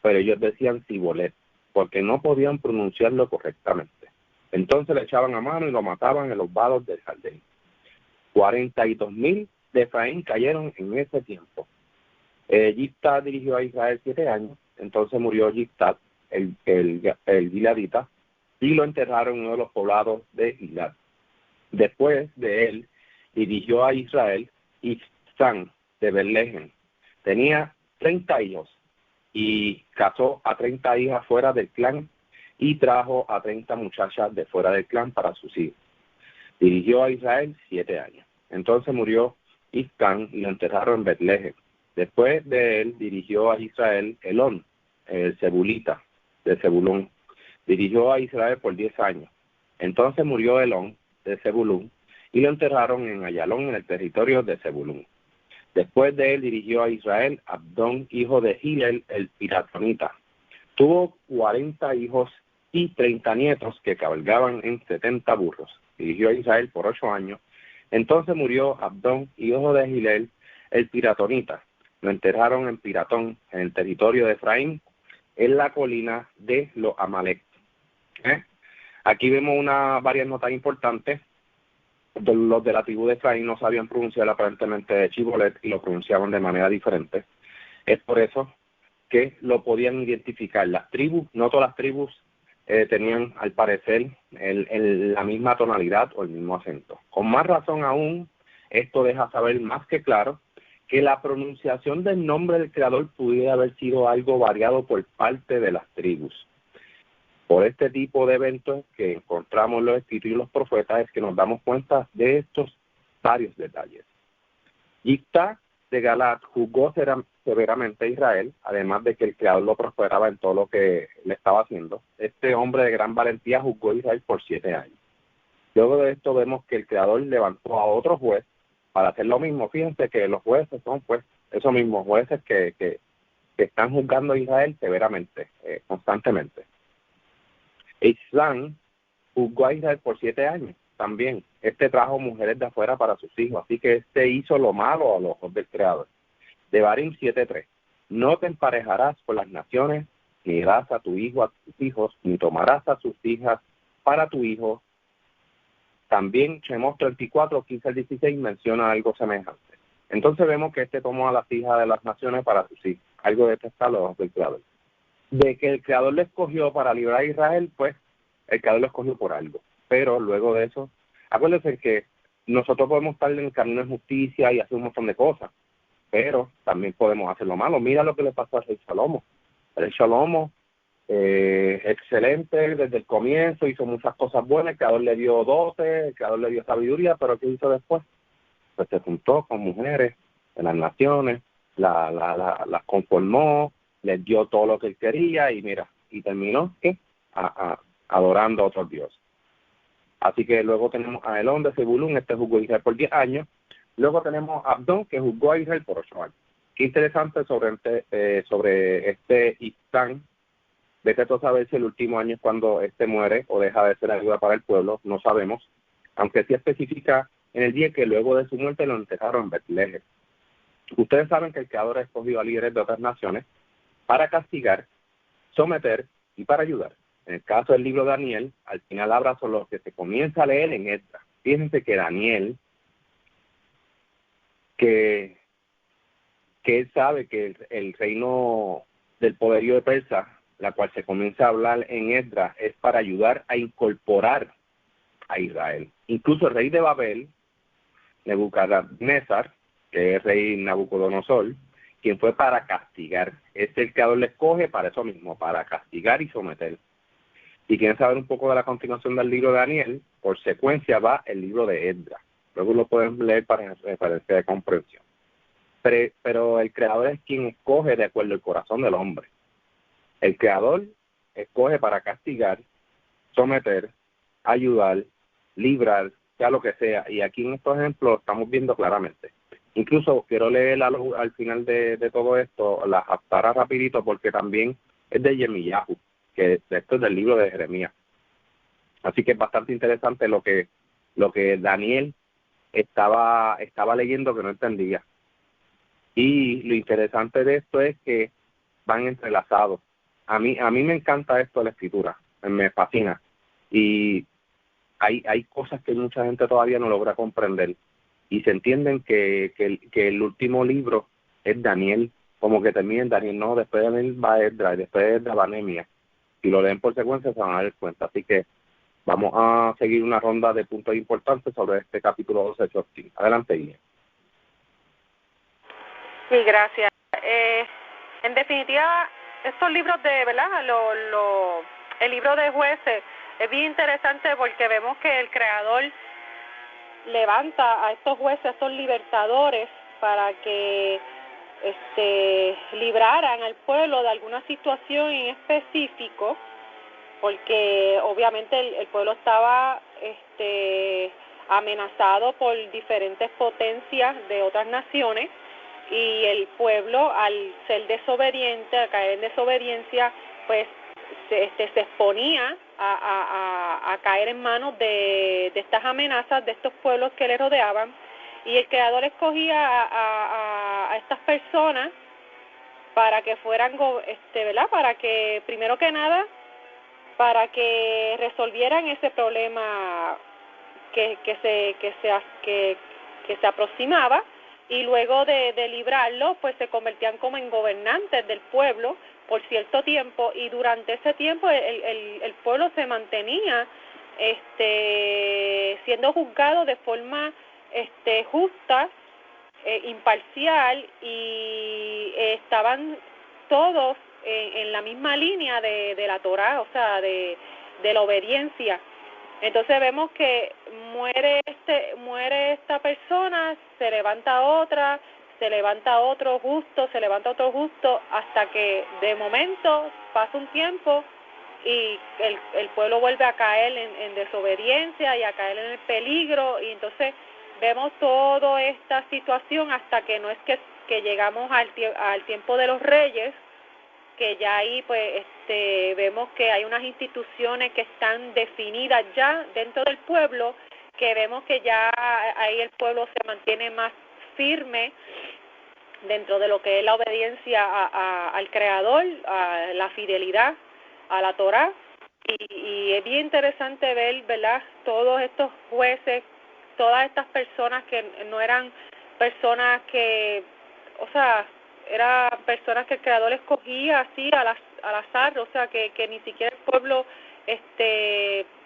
Speaker 1: Pero ellos decían Sibolet, porque no podían pronunciarlo correctamente. Entonces le echaban a mano y lo mataban en los vados del Jardín. 42,000 de Efraín cayeron en ese tiempo. Yiftá dirigió a Israel 7 años. Entonces murió Yiftá, el giladita, y lo enterraron en uno de los poblados de Gilad. Después de él, dirigió a Israel Ibzán de Betlehem. Tenía 30 hijos y casó a 30 hijas fuera del clan y trajo a 30 muchachas de fuera del clan para sus hijos. Dirigió a Israel 7 años. Entonces murió Ibzán y lo enterraron en Betlehem. Después de él, dirigió a Israel Elón, el Zebulita, de Zebulón. Dirigió a Israel por 10 años. Entonces murió Elón, de Zebulún, y lo enterraron en Ayalón, en el territorio de Zebulún. Después de él dirigió a Israel Abdón, hijo de Hilel, el piratonita. Tuvo 40 hijos y 30 nietos que cabalgaban en 70 burros. Dirigió a Israel por 8 años. Entonces murió Abdón, hijo de Hilel, el piratonita. Lo enterraron en Piratón, en el territorio de Efraín, en la colina de los Amalek. Aquí vemos varias notas importantes. Los de la tribu de Efraín no sabían pronunciar aparentemente de Shibolet y lo pronunciaban de manera diferente. Es por eso que lo podían identificar. Las tribus, no todas las tribus tenían al parecer la misma tonalidad o el mismo acento. Con más razón aún, esto deja saber más que claro que la pronunciación del nombre del Creador pudiera haber sido algo variado por parte de las tribus. Por este tipo de eventos que encontramos en los escritos y los profetas es que nos damos cuenta de estos varios detalles. Yiftá de Galat juzgó severamente a Israel, además de que el Creador lo prosperaba en todo lo que le estaba haciendo. Este hombre de gran valentía juzgó a Israel por 7 años. Luego de esto vemos que el Creador levantó a otro juez para hacer lo mismo. Fíjense que los jueces son pues esos mismos jueces que están juzgando a Israel severamente, constantemente. Ibzán juzgó a Israel por 7 años también. Trajo mujeres de afuera para sus hijos, así que hizo lo malo a los ojos del Creador. Devarim 7:3. No te emparejarás con las naciones, ni darás a tu hijo a tus hijos, ni tomarás a sus hijas para tu hijo. También Shemot 34:15-16 menciona algo semejante. Entonces vemos que tomó a las hijas de las naciones para sus hijos, algo detestable a los ojos del Creador. De que el Creador le escogió para librar a Israel, pues el Creador lo escogió por algo. Pero luego de eso, acuérdense que nosotros podemos estar en el camino de justicia y hacer un montón de cosas, pero también podemos hacer lo malo. Mira lo que le pasó al rey Salomo. El rey Salomo, excelente desde el comienzo, hizo muchas cosas buenas, el Creador le dio dotes, el Creador le dio sabiduría, pero ¿qué hizo después? Pues se juntó con mujeres de las naciones, las conformó, les dio todo lo que él quería y mira, y terminó ¿qué? Adorando a otros dioses. Así que luego tenemos a Elón de Zebulún, juzgó a Israel por 10 años. Luego tenemos a Abdón, que juzgó a Israel por 8 años. Qué interesante sobre este Ibzán. Vete tú a saber si el último año es cuando muere o deja de ser ayuda para el pueblo, no sabemos. Aunque sí especifica en el día que luego de su muerte lo enterraron en Betlehem. Ustedes saben que el Creador ha escogido a líderes de otras naciones para castigar, someter y para ayudar. En el caso del libro de Daniel, al final habla sobre lo que se comienza a leer en Esdras. Fíjense que Daniel, que él sabe que el reino del poderío de Persa, la cual se comienza a hablar en Esdras, es para ayudar a incorporar a Israel. Incluso el rey de Babel, Nebuchadnezzar, que es el rey Nabucodonosor, quien fue para castigar. El Creador le escoge para eso mismo, para castigar y someter. Si quieren saber un poco de la continuación del libro de Daniel, por secuencia va el libro de Esdras. Luego lo pueden leer para referencia de comprensión. Pero el Creador es quien escoge de acuerdo al corazón del hombre. El Creador escoge para castigar, someter, ayudar, librar, sea lo que sea. Y aquí en estos ejemplos estamos viendo claramente. Incluso quiero leer al final de todo esto las Haftarah rapidito, porque también es de Yirmiyahu, que esto es del libro de Jeremías. Así que es bastante interesante lo que Daniel estaba leyendo que no entendía. Y lo interesante de esto es que van entrelazados. A mí me encanta esto de la escritura, me fascina. Y hay cosas que mucha gente todavía no logra comprender. Y se entienden que el último libro es Daniel, como que termina en Daniel, no, después de Daniel va Esdras, después de Esdras va Nehemías. Si lo leen por secuencia se van a dar cuenta. Así que vamos a seguir una ronda de puntos importantes sobre este capítulo 12 de Shoftim. Adelante, Guille.
Speaker 2: Sí, gracias. En definitiva, estos libros de, ¿verdad? El libro de Jueces es bien interesante porque vemos que el Creador levanta a estos jueces, a estos libertadores, para que libraran al pueblo de alguna situación en específico, porque obviamente el pueblo estaba amenazado por diferentes potencias de otras naciones, y el pueblo, al ser desobediente, al caer en desobediencia, pues se exponía a caer en manos de estas amenazas de estos pueblos que le rodeaban. Y el Creador escogía a estas personas para que fueran, ¿verdad? Para que, primero que nada, para que resolvieran ese problema que se aproximaba, y luego de librarlo, pues se convertían como en gobernantes del pueblo por cierto tiempo, y durante ese tiempo el pueblo se mantenía siendo juzgado de forma justa, imparcial, y estaban todos en la misma línea de la Torá, o sea, de la obediencia. Entonces vemos que muere esta persona, se levanta otra, se levanta otro justo, hasta que de momento pasa un tiempo y el pueblo vuelve a caer en desobediencia y a caer en el peligro, y entonces vemos toda esta situación hasta que no es que llegamos al tiempo de los reyes, que ya ahí pues vemos que hay unas instituciones que están definidas ya dentro del pueblo, que vemos que ya ahí el pueblo se mantiene más firme dentro de lo que es la obediencia al Creador, a la fidelidad a la Torá, y es bien interesante ver, ¿verdad?, todos estos jueces, todas estas personas que no eran personas que, o sea, eran personas que el Creador escogía así al azar, o sea, que ni siquiera el pueblo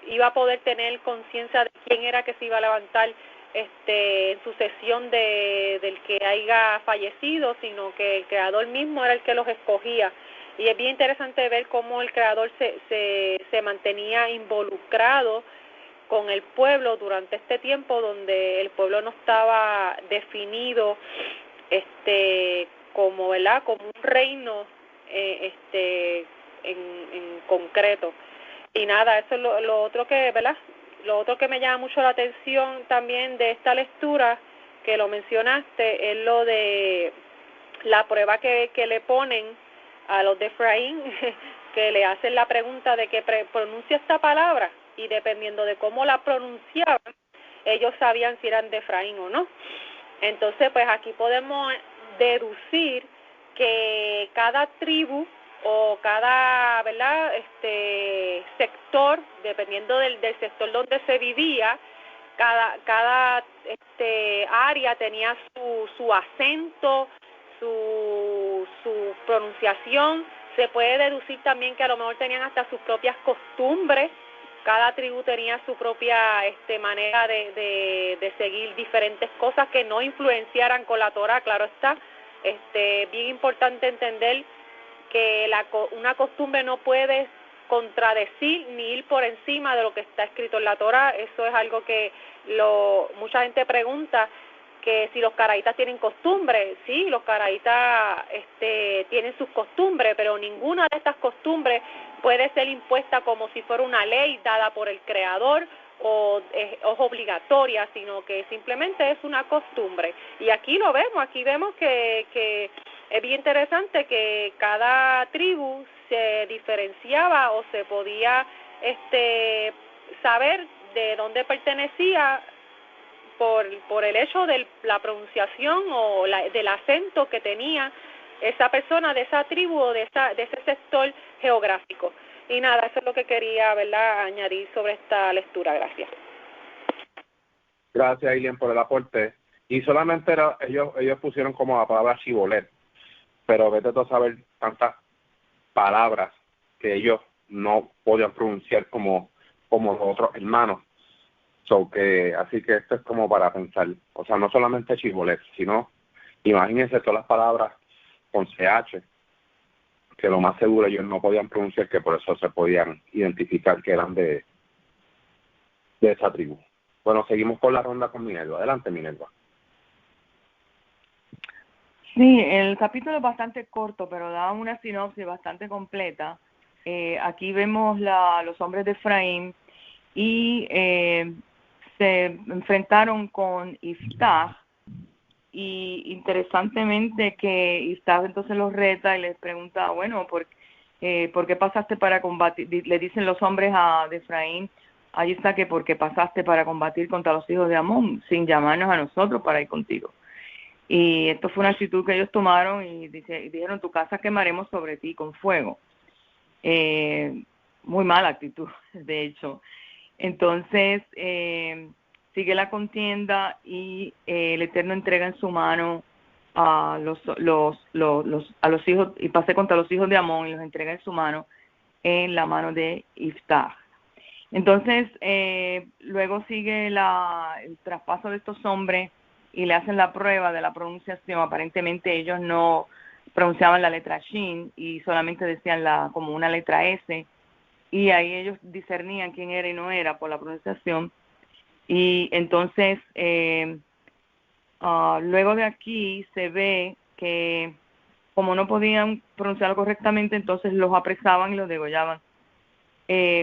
Speaker 2: iba a poder tener conciencia de quién era que se iba a levantar en sucesión del que haya fallecido, sino que el Creador mismo era el que los escogía. Y es bien interesante ver cómo el Creador se mantenía involucrado con el pueblo durante este tiempo donde el pueblo no estaba definido como, ¿verdad?, como un reino en concreto. Y nada, eso es lo otro que, ¿verdad?, lo otro que me llama mucho la atención también de esta lectura, que lo mencionaste, es lo de la prueba que le ponen a los de Efraín, que le hacen la pregunta de que pronuncia esta palabra, y dependiendo de cómo la pronunciaban, ellos sabían si eran de Efraín o no. Entonces, pues aquí podemos deducir que cada tribu o cada, ¿verdad?, sector, dependiendo del sector donde se vivía, cada área tenía su acento, su pronunciación. Se puede deducir también que a lo mejor tenían hasta sus propias costumbres. Cada tribu tenía su propia manera de seguir diferentes cosas que no influenciaran con la Torah, claro está. Bien importante entender que una costumbre no puede contradecir ni ir por encima de lo que está escrito en la Torah. Eso es algo que mucha gente pregunta, que si los caraítas tienen costumbres. Sí, los caraítas tienen sus costumbres, pero ninguna de estas costumbres puede ser impuesta como si fuera una ley dada por el Creador o es obligatoria, sino que simplemente es una costumbre. Y aquí lo vemos, que es bien interesante que cada tribu se diferenciaba o se podía saber de dónde pertenecía por el hecho de la pronunciación o del acento que tenía esa persona de esa tribu o de ese sector geográfico. Y nada, eso es lo que quería, ¿verdad?, añadir sobre esta lectura. Gracias.
Speaker 1: Gracias, Ailén, por el aporte. Y solamente ellos pusieron como la palabra Shibolet, pero vete tú a saber tantas palabras que ellos no podían pronunciar como los otros hermanos. Así que esto es como para pensar. O sea, no solamente Shibolet, sino, imagínense todas las palabras con CH, que lo más seguro ellos no podían pronunciar, que por eso se podían identificar que eran de esa tribu. Bueno, seguimos con la ronda con Minerva. Adelante, Minerva.
Speaker 3: Sí, el capítulo es bastante corto, pero da una sinopsis bastante completa. Aquí vemos los hombres de Efraín y se enfrentaron con Iftach, y interesantemente que Iftach entonces los reta y les pregunta, bueno, ¿por qué pasaste para combatir? Le dicen los hombres de Efraín, allí está, que porque pasaste para combatir contra los hijos de Amón, sin llamarnos a nosotros para ir contigo. Y esto fue una actitud que ellos tomaron y dijeron, tu casa quemaremos sobre ti con fuego. Muy mala actitud, de hecho. Entonces, sigue la contienda y el Eterno entrega en su mano a los hijos, y pasé contra los hijos de Amón y los entrega en su mano, en la mano de Iftach. Entonces, luego sigue el traspaso de estos hombres y le hacen la prueba de la pronunciación. Aparentemente ellos no pronunciaban la letra Shin y solamente decían como una letra S, y ahí ellos discernían quién era y no era por la pronunciación. Y entonces, luego de aquí se ve que como no podían pronunciarlo correctamente, entonces los apresaban y los degollaban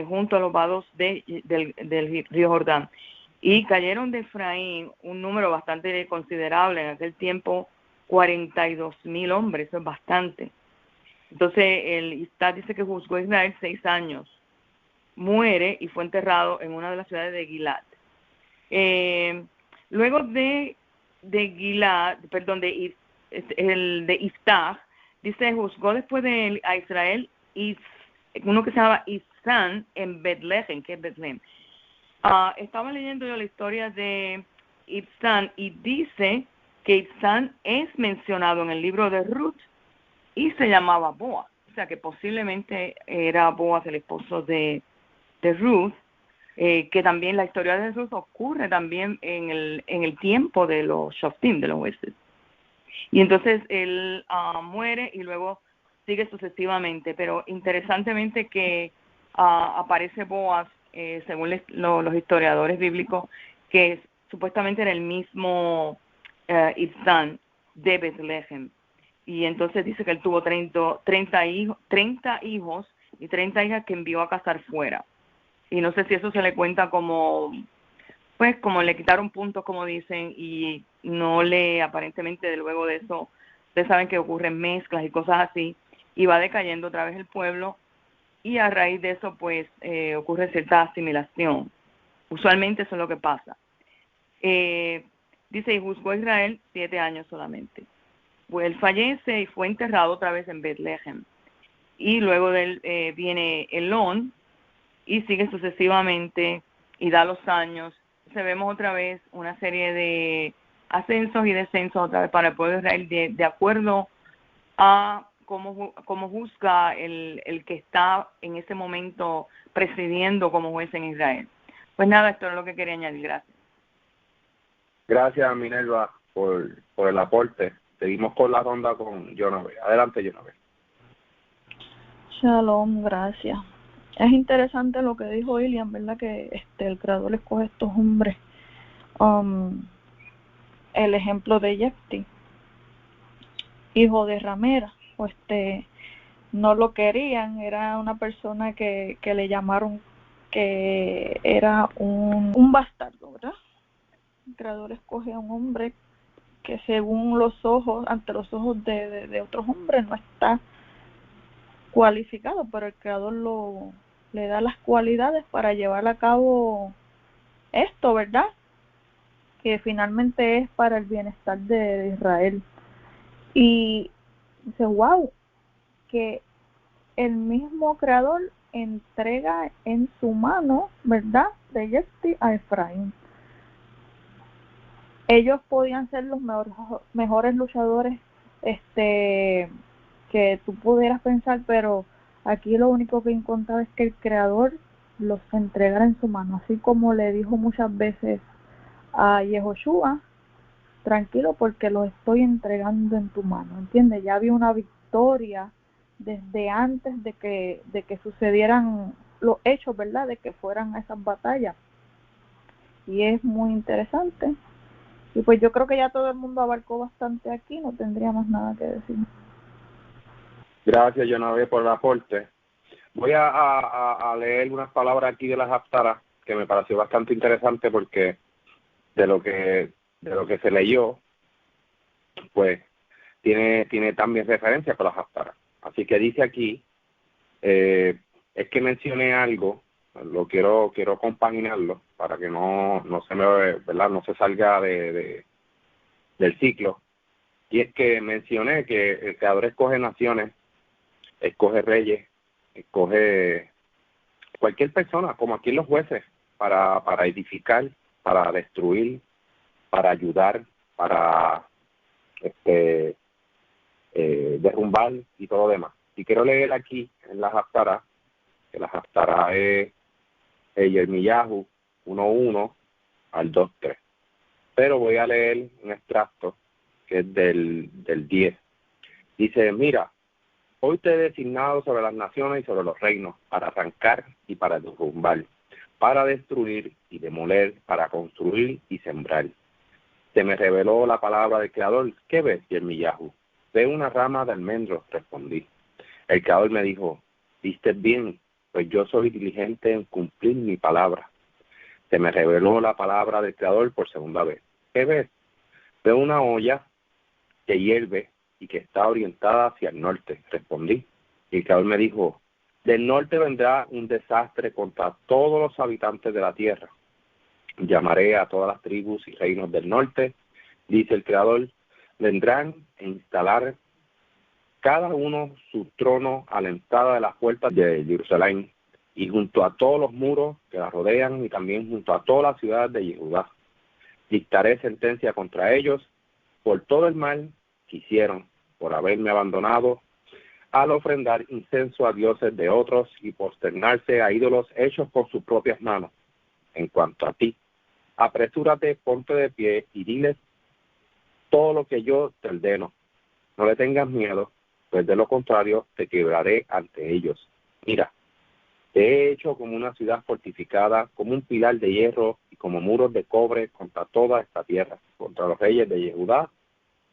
Speaker 3: junto a los vados del río Jordán. Y cayeron de Efraín un número bastante considerable en aquel tiempo, 42,000 hombres, eso es bastante. Entonces el Iftach dice que juzgó a Israel 6 años, muere y fue enterrado en una de las ciudades de Gilad. Luego de Gilad, perdón, de Iftach, dice, juzgó después a Israel uno que se llama Ibzan en Betlehem, que es Betlehem. Estaba leyendo yo la historia de Ibzan y dice que Ibzan es mencionado en el libro de Ruth y se llamaba Boaz, o sea que posiblemente era Boaz el esposo de Ruth, que también la historia de Ruth ocurre también en el tiempo de los Shoftim, de los jueces. Y entonces él muere y luego sigue sucesivamente, pero interesantemente que aparece Boaz, según los historiadores bíblicos, que supuestamente era el mismo Ibzan de Betlehem. Y entonces dice que él tuvo 30 hijos y 30 hijas que envió a casar fuera. Y no sé si eso se le cuenta como le quitaron puntos, como dicen, y aparentemente luego de eso, ustedes saben que ocurren mezclas y cosas así, y va decayendo otra vez el pueblo, y a raíz de eso, pues, ocurre cierta asimilación. Usualmente eso es lo que pasa. Dice, y juzgó a Israel 7 años solamente. pues él fallece y fue enterrado otra vez en Betlehem. Y luego de él viene Elón y sigue sucesivamente y da los años. Se vemos otra vez una serie de ascensos y descensos otra vez para el pueblo de Israel de acuerdo a cómo juzga el que está en ese momento presidiendo como juez en Israel. Pues nada, esto es lo que quería añadir. Gracias.
Speaker 1: Gracias, Minerva, por el aporte. Seguimos con la ronda con Jonave. Adelante, Jonave.
Speaker 4: Shalom, gracias. Es interesante lo que dijo Ilian, ¿verdad? Que el creador escoge a estos hombres. El ejemplo de Jefti, hijo de ramera, no lo querían, era una persona que le llamaron que era un bastardo, ¿verdad? El creador escoge a un hombre que según los ojos, ante los ojos de otros hombres no está cualificado, pero el creador le da las cualidades para llevar a cabo esto, ¿verdad? Que finalmente es para el bienestar de Israel. Y dice, wow, que el mismo creador entrega en su mano, ¿verdad?, de Jefti a Efraín. Ellos podían ser los mejores luchadores que tú pudieras pensar, pero aquí lo único que encontraba es que el creador los entregara en su mano, así como le dijo muchas veces a Yehoshua, tranquilo porque los estoy entregando en tu mano, ¿entiendes? Ya había una victoria desde antes de que sucedieran los hechos, ¿verdad?, de que fueran esas batallas. Y es muy interesante. Y pues yo creo que ya todo el mundo abarcó bastante aquí, no tendría más nada que decir.
Speaker 1: Gracias, Jonave, por el aporte. Voy a leer unas palabras aquí de las Haftarah que me pareció bastante interesante porque de lo que se leyó, pues tiene también referencia con las Haftarah. Así que dice aquí, es que mencioné algo, lo quiero compaginarlo para que no se me, ¿verdad?, no se salga del ciclo. Y es que mencioné que el creador escoge naciones, escoge reyes, escoge cualquier persona, como aquí los jueces, para edificar, para destruir, para ayudar, para derrumbar y todo lo demás. Y quiero leer aquí en las Haftarah, que las Haftarah es Yirmiyahu 1:1 al 2:3. Pero voy a leer un extracto que es del 10. Dice, mira, hoy te he designado sobre las naciones y sobre los reinos, para arrancar y para derrumbar, para destruir y demoler, para construir y sembrar. Se me reveló la palabra del Creador. ¿Qué ves, Yirmiyahu? Ve una rama de almendros, respondí. El Creador me dijo, viste bien, pues yo soy diligente en cumplir mi palabra. Se me reveló la palabra del Creador por segunda vez. ¿Qué ves? Veo una olla que hierve y que está orientada hacia el norte, respondí. Y el Creador me dijo, del norte vendrá un desastre contra todos los habitantes de la tierra. Llamaré a todas las tribus y reinos del norte, dice el Creador, vendrán a instalar cada uno su trono a la entrada de las puertas de Jerusalén y junto a todos los muros que la rodean y también junto a todas las ciudades de Judá. Dictaré sentencia contra ellos por todo el mal que hicieron, por haberme abandonado al ofrendar incienso a dioses de otros y prosternarse a ídolos hechos con sus propias manos. En cuanto a ti, apresúrate, ponte de pie y diles todo lo que yo te ordeno. No le tengas miedo, pues de lo contrario te quebraré ante ellos. Mira, te he hecho como una ciudad fortificada, como un pilar de hierro y como muros de cobre contra toda esta tierra, contra los reyes de Judá,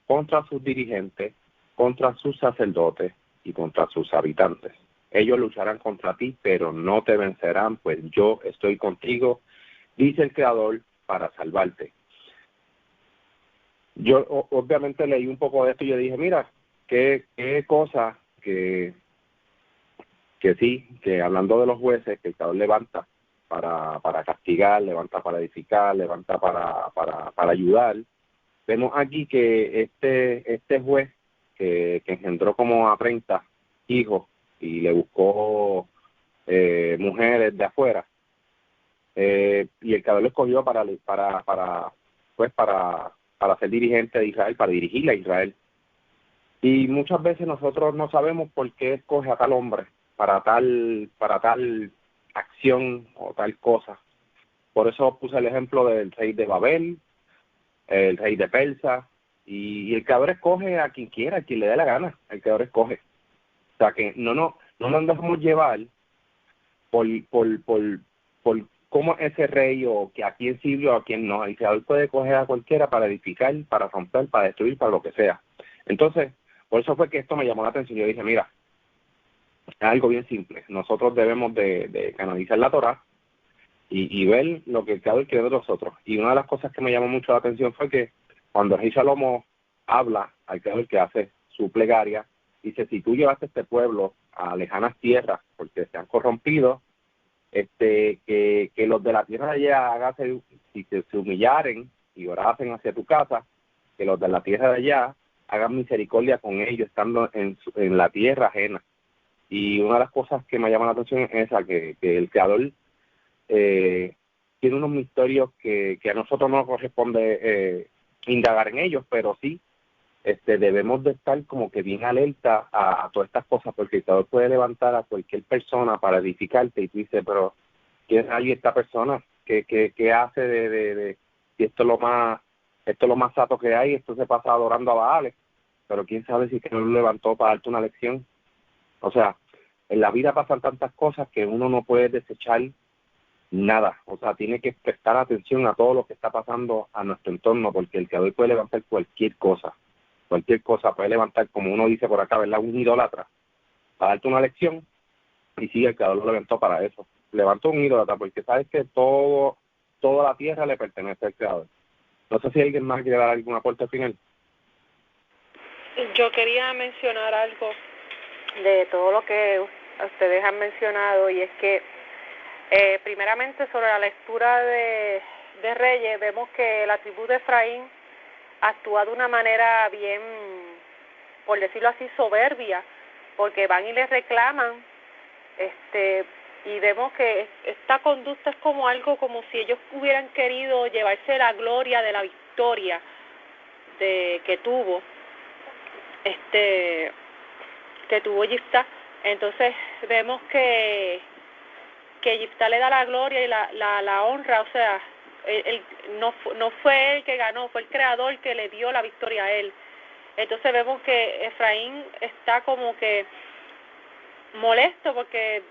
Speaker 1: contra sus dirigentes, contra sus sacerdotes y contra sus habitantes. Ellos lucharán contra ti, pero no te vencerán, pues yo estoy contigo, dice el Creador, para salvarte. Yo obviamente leí un poco de esto y yo dije, mira, qué cosa que sí, que hablando de los jueces, que el Creador levanta para castigar, levanta para edificar, levanta para ayudar. Vemos aquí que este juez que engendró como a 30 hijos y le buscó mujeres de afuera, y el creador lo escogió para ser dirigente de Israel, para dirigir a Israel. Y muchas veces nosotros no sabemos por qué escoge a tal hombre para tal acción o tal cosa. Por eso puse el ejemplo del rey de Babel, el rey de Persa, y el creador escoge a quien quiera, a quien le dé la gana, el creador escoge. O sea que no nos dejamos llevar por cómo ese rey o que a quién sirvió o a quién no. El creador puede coger a cualquiera para edificar, para romper, para destruir, para lo que sea. Entonces, por eso fue que esto me llamó la atención. Yo dije, mira, es algo bien simple. Nosotros debemos de canalizar la Torá y ver lo que el creador quiere de nosotros. Y una de las cosas que me llamó mucho la atención fue que cuando el rey Salomo habla al creador, que hace su plegaria, dice, si tú llevaste a este pueblo a lejanas tierras porque se han corrompido, que los de la tierra de allá si se humillaren y orasen hacia tu casa, que los de la tierra de allá hagan misericordia con ellos estando en la tierra ajena. Y una de las cosas que me llama la atención es esa, que el creador tiene unos misterios que a nosotros no nos corresponde indagar en ellos, pero sí debemos de estar como que bien alerta a todas estas cosas, porque el creador puede levantar a cualquier persona para edificarte y tú dices, pero ¿quién hay esta persona? ¿Qué hace de si esto es lo más sato que hay? Esto se pasa adorando a Baales, pero quién sabe si el creador lo levantó para darte una lección. O sea, en la vida pasan tantas cosas que uno no puede desechar nada. O sea, tiene que prestar atención a todo lo que está pasando a nuestro entorno, porque el creador puede levantar cualquier cosa, puede levantar, como uno dice por acá, ¿verdad?, un idólatra para darte una lección, y sí, el creador lo levantó para eso. Levantó un idólatra porque sabes que toda la tierra le pertenece al creador. No sé si alguien más quiere dar algún aporte final.
Speaker 2: Yo quería mencionar algo de todo lo que ustedes han mencionado, y es que primeramente sobre la lectura de Reyes, vemos que la tribu de Efraín actúa de una manera bien, por decirlo así, soberbia, porque van y les reclaman, y vemos que esta conducta es como algo como si ellos hubieran querido llevarse la gloria de la victoria que tuvo Yifta. Entonces vemos que Yifta le da la gloria y la honra, o sea, no fue él que ganó, fue el creador que le dio la victoria a él. Entonces vemos que Efraín está como que molesto porque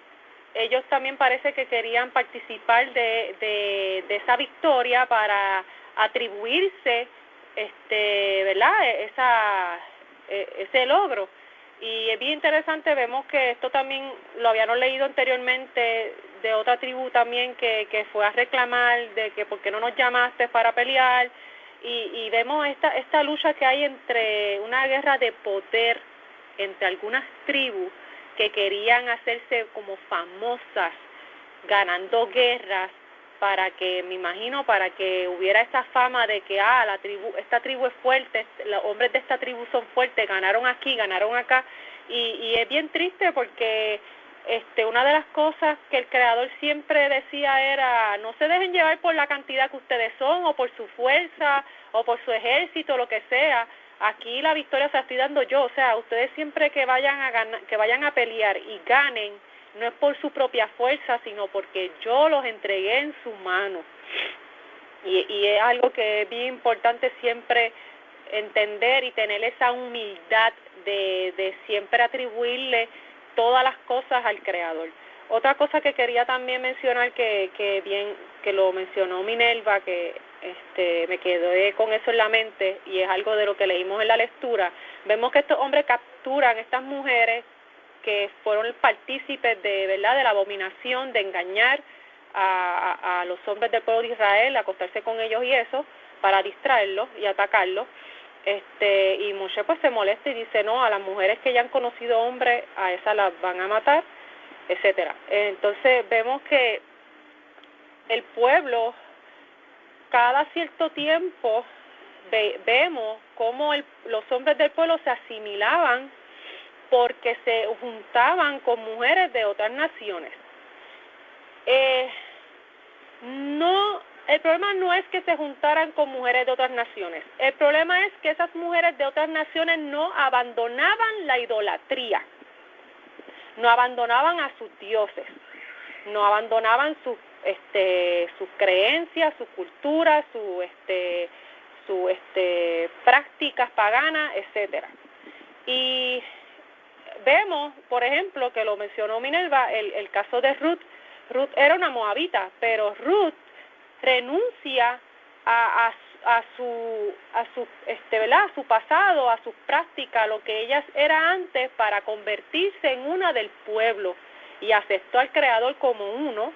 Speaker 2: ellos también parece que querían participar de esa victoria para atribuirse ¿verdad?, ese logro. Y es bien interesante, vemos que esto también lo habíamos leído anteriormente de otra tribu también que fue a reclamar de que por qué no nos llamaste para pelear, y vemos esta lucha que hay entre una guerra de poder entre algunas tribus que querían hacerse como famosas ganando guerras para que hubiera esa fama de que esta tribu es fuerte, los hombres de esta tribu son fuertes, ganaron aquí, ganaron acá, y es bien triste porque una de las cosas que el creador siempre decía era: no se dejen llevar por la cantidad que ustedes son, o por su fuerza, o por su ejército, lo que sea. Aquí la victoria se la estoy dando yo. O sea, ustedes siempre que vayan a pelear y ganen, no es por su propia fuerza, sino porque yo los entregué en su mano. Y es algo que es bien importante siempre entender y tener esa humildad de siempre atribuirle todas las cosas al Creador. Otra cosa que quería también mencionar, que lo mencionó Minerva, que me quedé con eso en la mente, y es algo de lo que leímos en la lectura. Vemos que estos hombres capturan a estas mujeres que fueron partícipes de la abominación de engañar a los hombres del pueblo de Israel, acostarse con ellos y eso, para distraerlos y atacarlos. Y Moshe pues se molesta y dice: no, a las mujeres que ya han conocido hombres, a esas las van a matar, etcétera. Entonces vemos que el pueblo cada cierto tiempo vemos cómo los hombres del pueblo se asimilaban porque se juntaban con mujeres de otras naciones. El problema no es que se juntaran con mujeres de otras naciones. El problema es que esas mujeres de otras naciones no abandonaban la idolatría, no abandonaban a sus dioses, no abandonaban sus creencias, su cultura, sus prácticas paganas, etcétera. Y vemos, por ejemplo, que lo mencionó Minerva, el caso de Ruth. Ruth era una moabita, pero Ruth renuncia a su pasado, a sus prácticas, lo que ella era antes, para convertirse en una del pueblo, y aceptó al Creador como uno.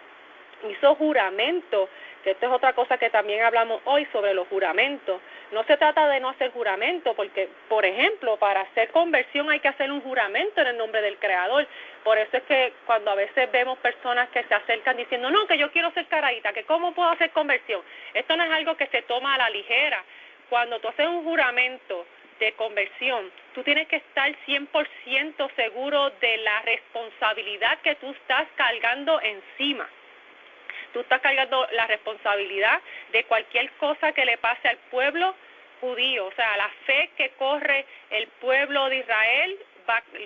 Speaker 2: Hizo juramento, que esto es otra cosa que también hablamos hoy sobre los juramentos. No se trata de no hacer juramento, porque, por ejemplo, para hacer conversión hay que hacer un juramento en el nombre del Creador. Por eso es que cuando a veces vemos personas que se acercan diciendo, no, que yo quiero ser caraíta, que cómo puedo hacer conversión. Esto no es algo que se toma a la ligera. Cuando tú haces un juramento de conversión, tú tienes que estar 100% seguro de la responsabilidad que tú estás cargando encima. Tú estás cargando la responsabilidad de cualquier cosa que le pase al pueblo judío. O sea, la fe que corre el pueblo de Israel,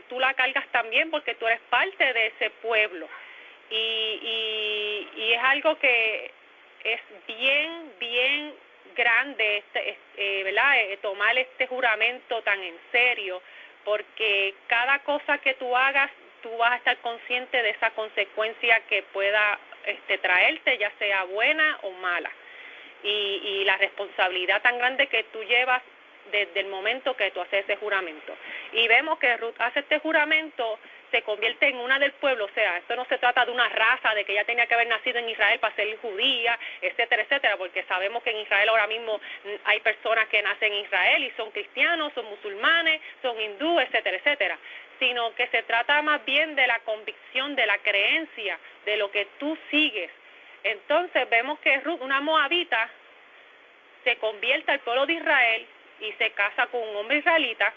Speaker 2: tú la cargas también porque tú eres parte de ese pueblo. Y es algo que es bien grande, ¿verdad? Tomar este juramento tan en serio, porque cada cosa que tú hagas, tú vas a estar consciente de esa consecuencia que pueda traerte, ya sea buena o mala, y la responsabilidad tan grande que tú llevas desde el momento que tú haces ese juramento. Y vemos que Ruth hace este juramento, se convierte en una del pueblo. O sea, esto no se trata de una raza, de que ella tenía que haber nacido en Israel para ser judía, etcétera, etcétera, porque sabemos que en Israel ahora mismo hay personas que nacen en Israel y son cristianos, son musulmanes, son hindúes, etcétera, etcétera, sino que se trata más bien de la convicción, de la creencia, de lo que tú sigues. Entonces vemos que Ruth, una moabita, se convierte al pueblo de Israel y se casa con un hombre israelita,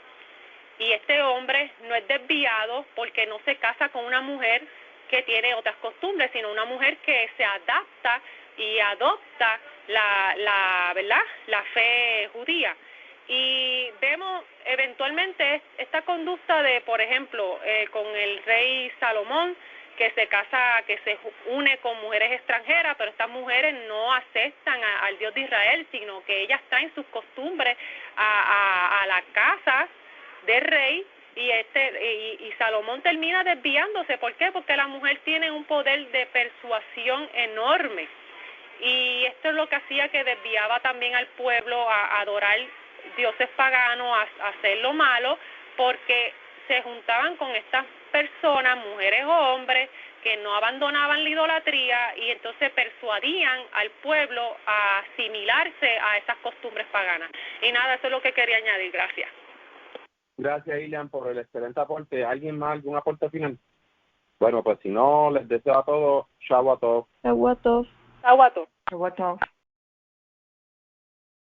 Speaker 2: y este hombre no es desviado porque no se casa con una mujer que tiene otras costumbres, sino una mujer que se adapta y adopta la fe judía. Y vemos eventualmente esta conducta de, por ejemplo, con el rey Salomón, que se casa, que se une con mujeres extranjeras, pero estas mujeres no aceptan al Dios de Israel, sino que ellas traen sus costumbres a la casa del rey, y Salomón termina desviándose. ¿Por qué? Porque la mujer tiene un poder de persuasión enorme, y esto es lo que hacía que desviaba también al pueblo a adorar dioses paganos, a hacer lo malo, porque se juntaban con estas personas, mujeres o hombres, que no abandonaban la idolatría, y entonces persuadían al pueblo a asimilarse a esas costumbres paganas. Y nada, eso es lo que quería añadir. Gracias.
Speaker 1: Gracias, Ilian, por el excelente aporte. ¿Alguien más, algún aporte final? Bueno, pues si no, les deseo a todos, chau a todos.
Speaker 4: Chau a todos.
Speaker 2: Chau a todos.
Speaker 3: Chau a todos.